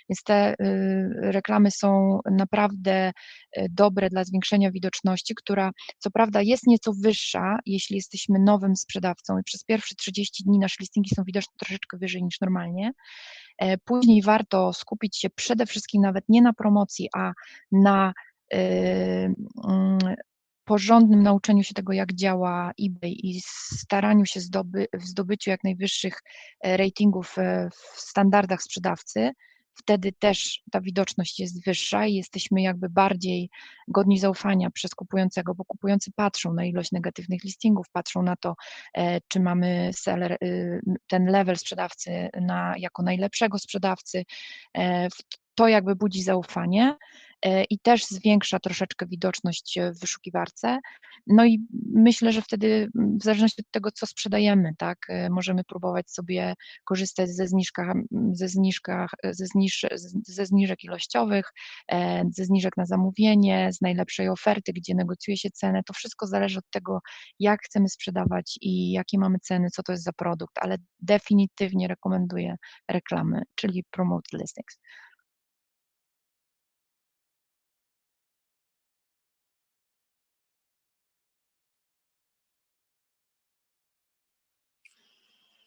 Więc te reklamy są naprawdę dobre dla zwiększenia widoczności, która co prawda jest nieco wyższa, jeśli jesteśmy nowym sprzedawcą i przez pierwsze 30 dni nasze listingi są widoczne troszeczkę wyżej niż normalnie. Później warto skupić się przede wszystkim nawet nie na promocji, a na porządnym nauczeniu się tego, jak działa eBay i staraniu się w zdobyciu jak najwyższych ratingów w standardach sprzedawcy. Wtedy też ta widoczność jest wyższa i jesteśmy jakby bardziej godni zaufania przez kupującego, bo kupujący patrzą na ilość negatywnych listingów, patrzą na to, czy mamy ten level sprzedawcy jako najlepszego sprzedawcy. To jakby budzi zaufanie i też zwiększa troszeczkę widoczność w wyszukiwarce. No i myślę, że wtedy w zależności od tego, co sprzedajemy, tak, możemy próbować sobie korzystać ze zniżek ilościowych, ze zniżek na zamówienie, z najlepszej oferty, gdzie negocjuje się cenę. To wszystko zależy od tego, jak chcemy sprzedawać i jakie mamy ceny, co to jest za produkt, ale definitywnie rekomenduję reklamy, czyli promoted listings.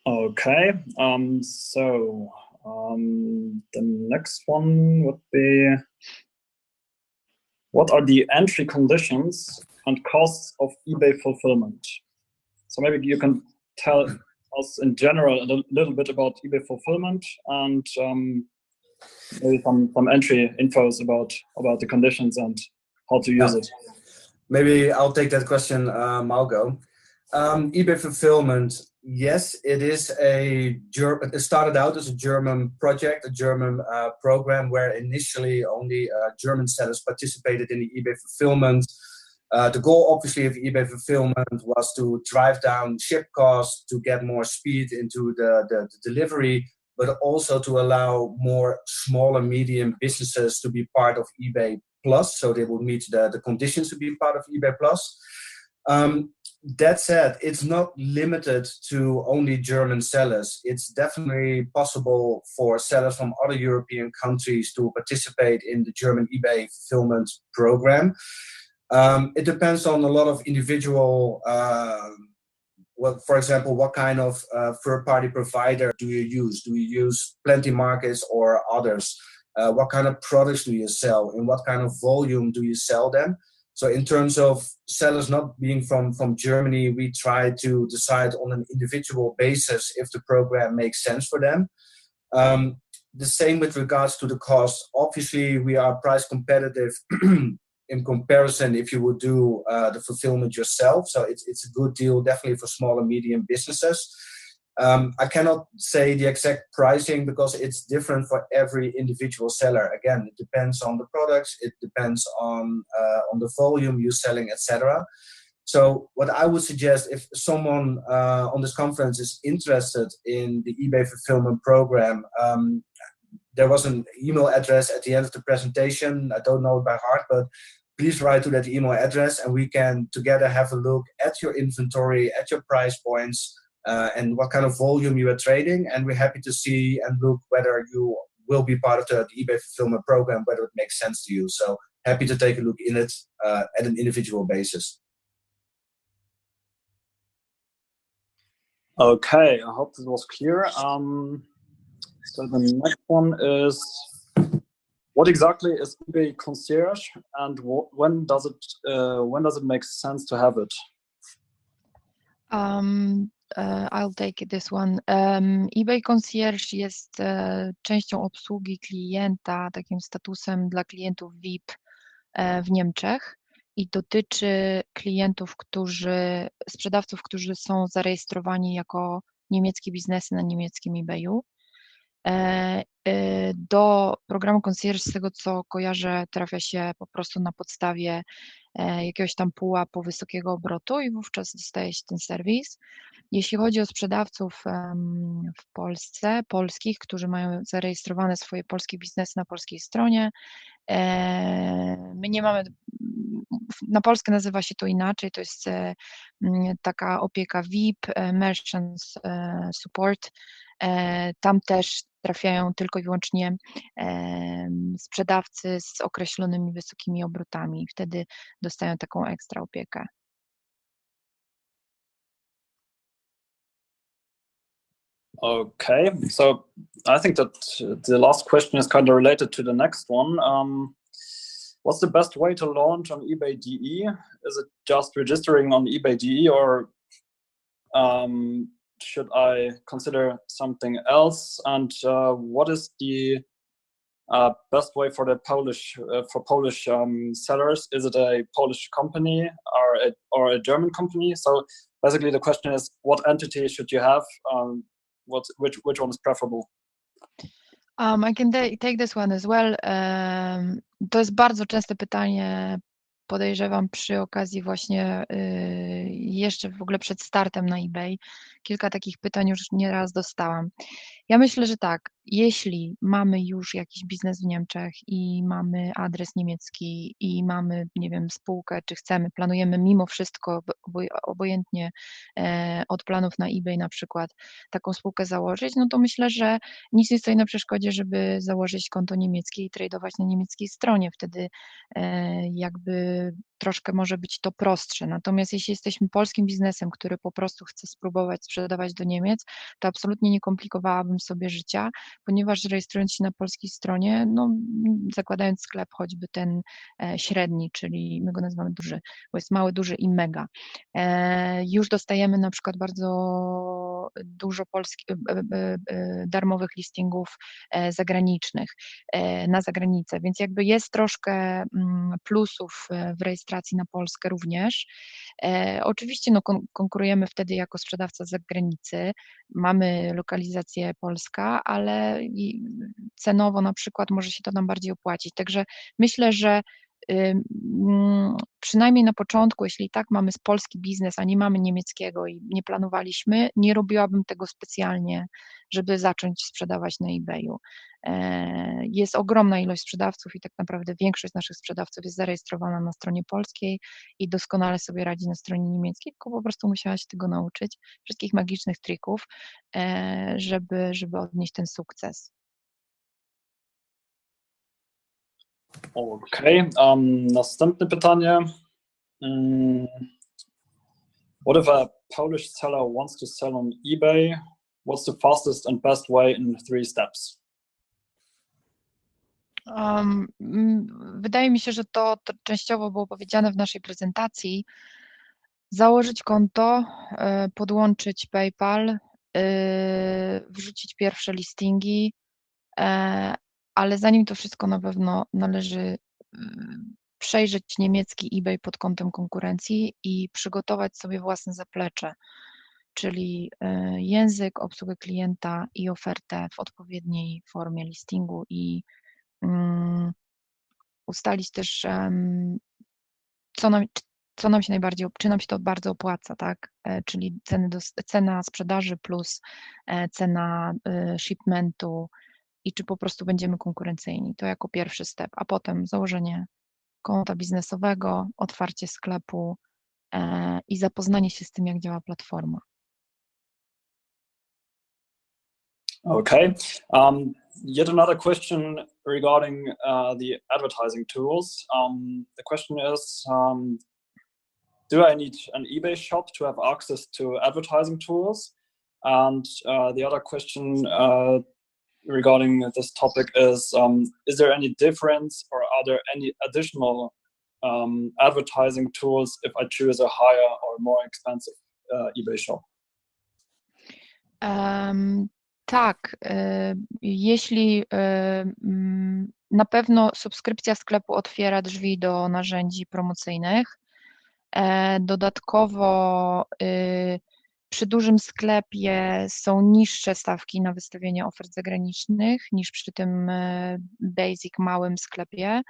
Okay, the next one would be, what are the entry conditions and costs of eBay fulfillment? So maybe you can tell us in general a little bit about eBay fulfillment and maybe some entry infos about the conditions and how to use it. Maybe I'll take that question, Malgo. eBay fulfillment, yes, it started out as a German project, a German program where initially only German sellers participated in the eBay fulfillment. The goal, obviously, of eBay fulfillment was to drive down ship costs, to get more speed into the delivery, but also to allow more small and medium businesses to be part of eBay Plus, so they would meet the conditions to be part of eBay Plus. That said, it's not limited to only German sellers. It's definitely possible for sellers from other European countries to participate in the German eBay fulfillment program. It depends on a lot of individual, for example, what kind of third-party provider do you use? Do you use Plenty Markets or others? What kind of products do you sell? In what kind of volume do you sell them? So in terms of sellers not being from Germany, we try to decide on an individual basis if the program makes sense for them. The same with regards to the cost. Obviously, we are price competitive in comparison if you would do the fulfillment yourself. So it's a good deal, definitely for small and medium businesses. I cannot say the exact pricing because it's different for every individual seller. Again, it depends on the products, it depends on the volume you're selling, etc. So what I would suggest, if someone on this conference is interested in the eBay fulfillment program, there was an email address at the end of the presentation. I don't know it by heart, but please write to that email address and we can together have a look at your inventory, at your price points, and what kind of volume you are trading. And we're happy to see and look whether you will be part of the eBay fulfillment program, whether it makes sense to you. So happy to take a look in it at an individual basis. Okay, I hope this was clear. So the next one is, what exactly is eBay Concierge, and when does it make sense to have it? I'll take this one. eBay Concierge jest częścią obsługi klienta, takim statusem dla klientów VIP w Niemczech i dotyczy sprzedawców, którzy są zarejestrowani jako niemieckie biznesy na niemieckim eBayu. Do programu Concierge, z tego co kojarzę, trafia się po prostu na podstawie jakiegoś tam pułapu wysokiego obrotu i wówczas dostaje się ten serwis. Jeśli chodzi o sprzedawców w Polsce, polskich, którzy mają zarejestrowane swoje polskie biznesy na polskiej stronie, my nie mamy, na Polskę nazywa się to inaczej, to jest taka opieka VIP, Merchant Support. Tam też trafiają tylko i wyłącznie sprzedawcy z określonymi wysokimi obrotami i wtedy dostają taką ekstra opiekę. Okay, so I think that the last question is kind of related to the next one. What's the best way to launch on eBay DE? Is it just registering on eBay DE, or should I consider something else? And what is the best way for the Polish sellers? Is it a Polish company or a German company? So basically, the question is, what entity should you have? Which one is preferable? I can take this one as well. To jest bardzo częste pytanie, podejrzewam, przy okazji właśnie jeszcze w ogóle przed startem na eBay. Kilka takich pytań już nieraz dostałam. Ja myślę, że tak, jeśli mamy już jakiś biznes w Niemczech i mamy adres niemiecki i mamy, nie wiem, spółkę, czy planujemy mimo wszystko, obojętnie od planów na eBay na przykład, taką spółkę założyć, no to myślę, że nic nie stoi na przeszkodzie, żeby założyć konto niemieckie i tradować na niemieckiej stronie. Wtedy jakby troszkę może być to prostsze. Natomiast jeśli jesteśmy polskim biznesem, który po prostu chce spróbować sprzedawać do Niemiec, to absolutnie nie komplikowałabym sobie życia, ponieważ rejestrując się na polskiej stronie, no, zakładając sklep choćby ten średni, czyli my go nazywamy duży, bo jest mały, duży i mega, już dostajemy na przykład bardzo dużo darmowych listingów zagranicznych na zagranicę, więc jakby jest troszkę plusów w rejestracji na Polskę również. Oczywiście no, konkurujemy wtedy jako sprzedawca z zagranicy, mamy lokalizację Polska, ale cenowo na przykład może się to nam bardziej opłacić. Także myślę, że przynajmniej na początku, jeśli tak mamy polski biznes, a nie mamy niemieckiego i nie planowaliśmy, nie robiłabym tego specjalnie, żeby zacząć sprzedawać na eBayu. Jest ogromna ilość sprzedawców i tak naprawdę większość naszych sprzedawców jest zarejestrowana na stronie polskiej i doskonale sobie radzi na stronie niemieckiej, tylko po prostu musiała się tego nauczyć, wszystkich magicznych trików, żeby odnieść ten sukces. Okej, następne pytanie. What if a Polish seller wants to sell on eBay? What's the fastest and best way in 3 steps? Wydaje mi się, że to częściowo było powiedziane w naszej prezentacji. Założyć konto, podłączyć PayPal, wrzucić pierwsze listingi, ale zanim to wszystko na pewno należy przejrzeć niemiecki eBay pod kątem konkurencji i przygotować sobie własne zaplecze, czyli język, obsługę klienta i ofertę w odpowiedniej formie listingu i ustalić też, co nam się najbardziej, czy nam się to bardzo opłaca, tak? Czyli cena sprzedaży plus cena shipmentu i czy po prostu będziemy konkurencyjni. To jako pierwszy step, a potem założenie konta biznesowego, otwarcie sklepu i zapoznanie się z tym, jak działa platforma. Okay. Yet another question regarding the advertising tools. The question is, do I need an eBay shop to have access to advertising tools? And the other question regarding this topic is there any difference or are there any additional advertising tools if I choose a higher or more expensive eBay shop? Tak, jeśli na pewno subskrypcja sklepu otwiera drzwi do narzędzi promocyjnych. Dodatkowo przy dużym sklepie są niższe stawki na wystawienie ofert zagranicznych niż przy tym basic małym sklepie.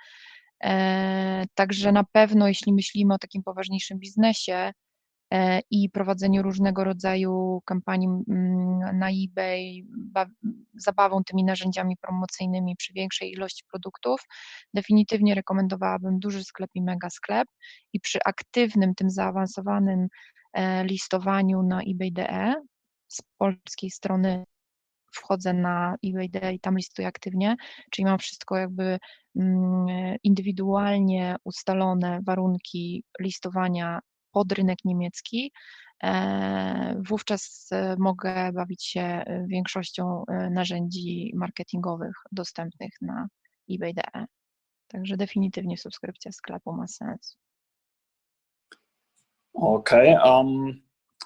Także na pewno, jeśli myślimy o takim poważniejszym biznesie i prowadzeniu różnego rodzaju kampanii na eBay, zabawą tymi narzędziami promocyjnymi przy większej ilości produktów, definitywnie rekomendowałabym duży sklep i mega sklep i przy aktywnym, tym zaawansowanym listowaniu na eBay.de z polskiej strony wchodzę na eBay.de i tam listuję aktywnie, czyli mam wszystko jakby indywidualnie ustalone warunki listowania pod rynek niemiecki, wówczas mogę bawić się większością narzędzi marketingowych dostępnych na eBay.de. Także definitywnie subskrypcja sklepu ma sens. Okay,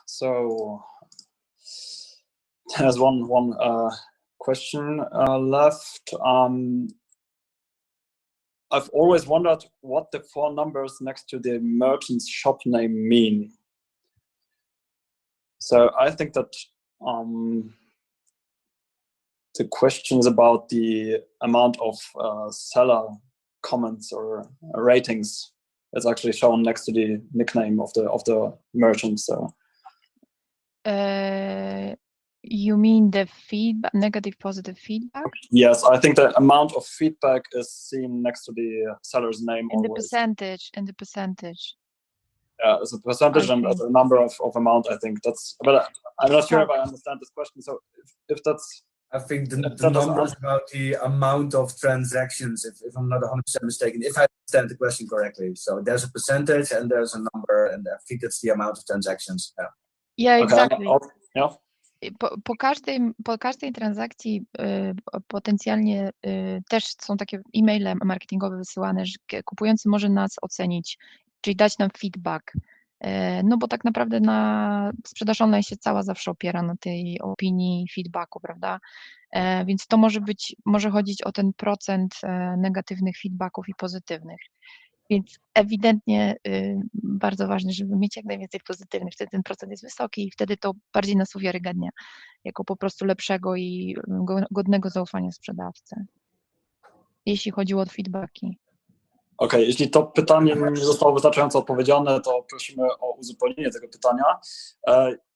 so there's one question left. I've always wondered what the 4 numbers next to the merchant's shop name mean. So I think that the questions about the amount of seller comments or ratings is actually shown next to the nickname of the merchant. So. You mean the feedback, negative, positive feedback? Yes, I think the amount of feedback is seen next to the seller's name. In always. the percentage. Yeah, as a percentage and as a number of amount, I think that's. But I'm not sure if I understand this question. So if that's. I think the number is about the amount of transactions, if I'm not 100% mistaken, if I understand the question correctly. So there's a percentage and there's a number, and I think that's the amount of transactions. Yeah, yeah, exactly. Okay. Yeah. Po każdej transakcji potencjalnie też są takie e-maile marketingowe wysyłane, że kupujący może nas ocenić, czyli dać nam feedback. No bo tak naprawdę sprzedaż online się cała zawsze opiera na tej opinii, feedbacku, prawda? Więc to może chodzić o ten procent negatywnych feedbacków i pozytywnych. Więc ewidentnie bardzo ważne, żeby mieć jak najwięcej pozytywnych, wtedy ten procent jest wysoki i wtedy to bardziej nas uwiarygadnia jako po prostu lepszego i godnego zaufania sprzedawcy, jeśli chodziło o feedbacki. Okej, jeśli to pytanie nie zostało wystarczająco odpowiedziane, to prosimy o uzupełnienie tego pytania.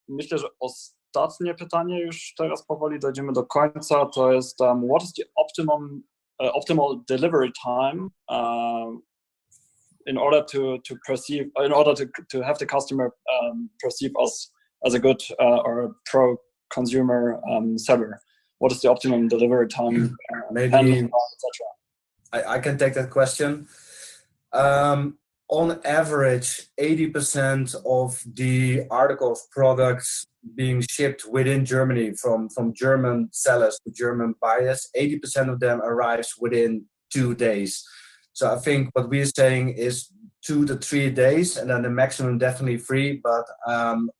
Myślę, że ostatnie pytanie, już teraz powoli dojdziemy do końca, to jest what is the optimal delivery time in order to have the customer perceive us as a good or a pro-consumer seller? What is the optimum delivery time? Maybe I can take that question. On average, 80% of the articles, products being shipped within Germany from German sellers to German buyers, 80% of them arrives within 2 days. So I think what we're saying is 2 to 3 days, and then the maximum definitely 3, but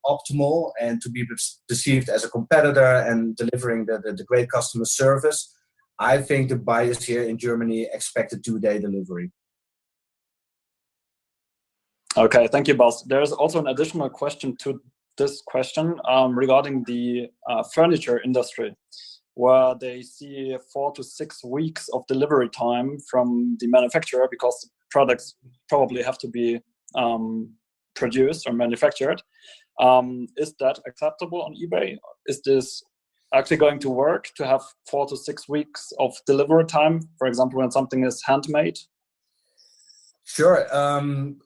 optimal and to be perceived as a competitor and delivering the great customer service. I think the buyers here in Germany expect a 2-day delivery. Okay, thank you, Bas. There's also an additional question to this question regarding the furniture industry, where they see 4 to 6 weeks of delivery time from the manufacturer because the products probably have to be produced or manufactured. Is that acceptable on eBay? Is this actually going to work to have 4 to 6 weeks of delivery time, for example, when something is handmade? Sure.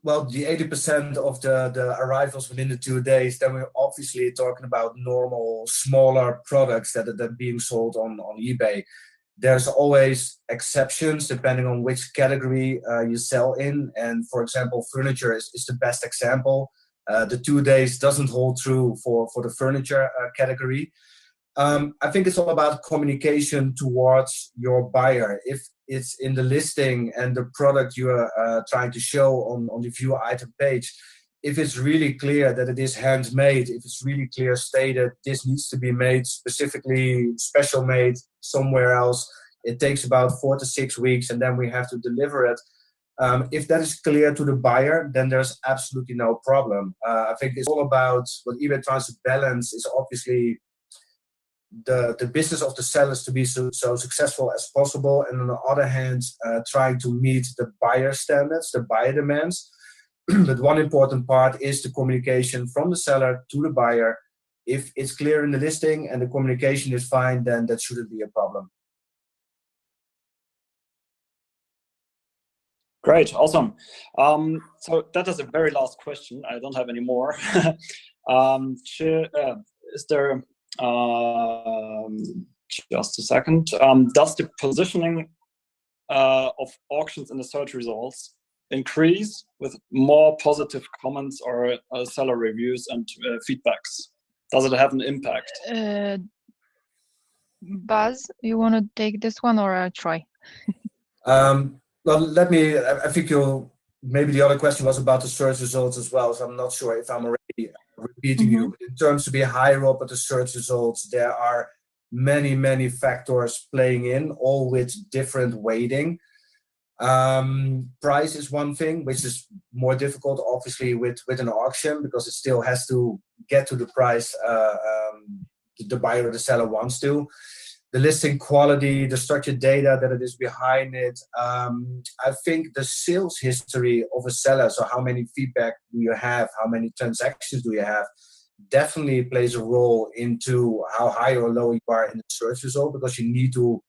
Well, the 80% of the arrivals within the 2 days, then we're obviously talking about normal, smaller products that are being sold on eBay. There's always exceptions depending on which category you sell in. And for example, furniture is the best example. The 2 days doesn't hold true for the furniture category. I think it's all about communication towards your buyer. If it's in the listing and the product you are trying to show on the view item page, if it's really clear that it is handmade, if it's really clear stated this needs to be made specifically, special made somewhere else, it takes about 4 to 6 weeks and then we have to deliver it. If that is clear to the buyer, then there's absolutely no problem. I think it's all about what eBay tries to balance is obviously the business of the sellers to be so successful as possible, and on the other hand, trying to meet the buyer standards, the buyer demands. But one important part is the communication from the seller to the buyer. If it's clear in the listing and the communication is fine, then that shouldn't be a problem. Great, awesome. So that is a very last question. I don't have any more. Is there just a second. Does the positioning of auctions in the search results increase with more positive comments or seller reviews and feedbacks? Does it have an impact? Buzz, you want to take this one or I'll try? Well, I think maybe the other question was about the search results as well, so I'm not sure if I'm already repeating you. But in terms to be higher up at the search results, there are many factors playing in, all with different weighting. Price is one thing, which is more difficult, obviously, with an auction, because it still has to get to the price the buyer or the seller wants to. The listing quality, the structured data that it is behind it. I think the sales history of a seller, so how many feedback do you have, how many transactions do you have, definitely plays a role into how high or low you are in the search result, because you need to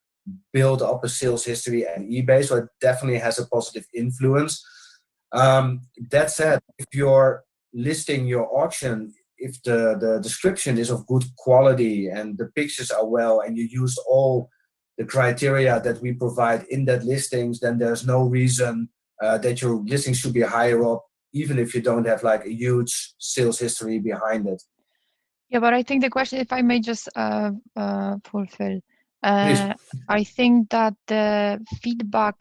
build up a sales history at eBay, so it definitely has a positive influence. That said, if you're listing your auction, if the description is of good quality and the pictures are well and you use all the criteria that we provide in that listings, then there's no reason that your listing should be higher up, even if you don't have like a huge sales history behind it. Yeah, but I think the question, if I may just fulfill, I think that the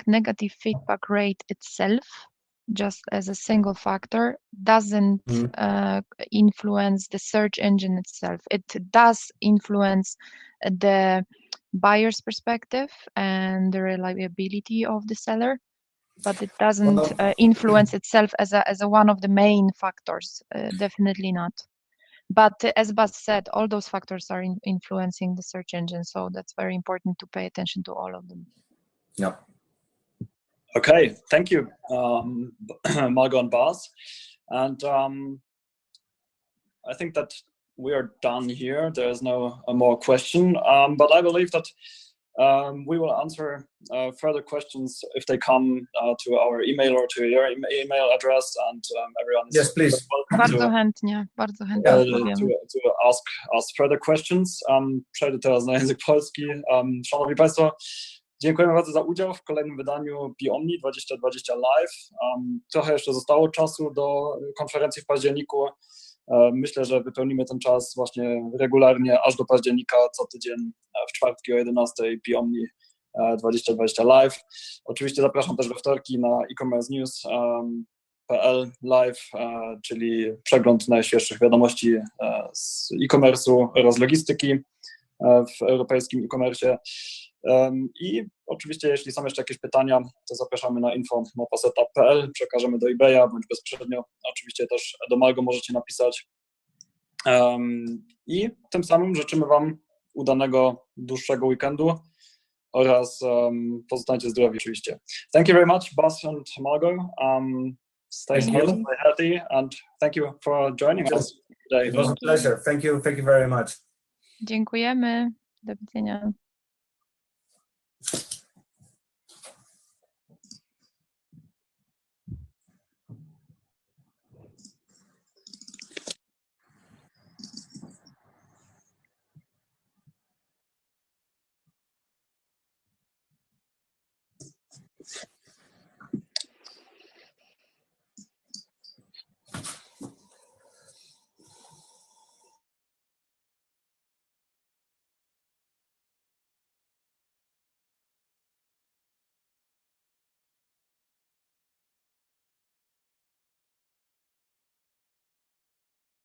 negative feedback rate itself just as a single factor doesn't influence the search engine itself. It does influence the buyer's perspective and the reliability of the seller, but it doesn't influence itself as a one of the main factors. Definitely not. But as Bas said, all those factors are influencing the search engine, so that's very important to pay attention to all of them. Yeah. Okay, thank you, Margot and Bas. And I think that we are done here. There is no more question, but I believe that we will answer further questions if they come to our email or to your email address, and everyone is yes, please. Bardzo chętnie to ask us further questions. Przejdę teraz na język polski. Szanowni Państwo, dziękujemy bardzo za udział w kolejnym wydaniu BEOMNI 2020 Live. Trochę jeszcze zostało czasu do konferencji w październiku. Myślę, że wypełnimy ten czas właśnie regularnie aż do października, co tydzień w czwartki o 11:00 BEOMNI 2020 Live. Oczywiście zapraszam też we wtorki na e-commerce-news.pl live, czyli przegląd najświeższych wiadomości z e-commerce'u oraz logistyki w europejskim e-commerce. I oczywiście, jeśli są jeszcze jakieś pytania, to zapraszamy na info@mapaseta.pl, przekażemy do eBaya bądź bezpośrednio. Oczywiście też do Margo możecie napisać. I tym samym życzymy Wam udanego, dłuższego weekendu oraz pozostańcie zdrowi oczywiście. Thank you very much, Bas and Margot. Stay healthy, and thank you for joining us today. It was a pleasure. Thank you very much. Dziękujemy. Do widzenia.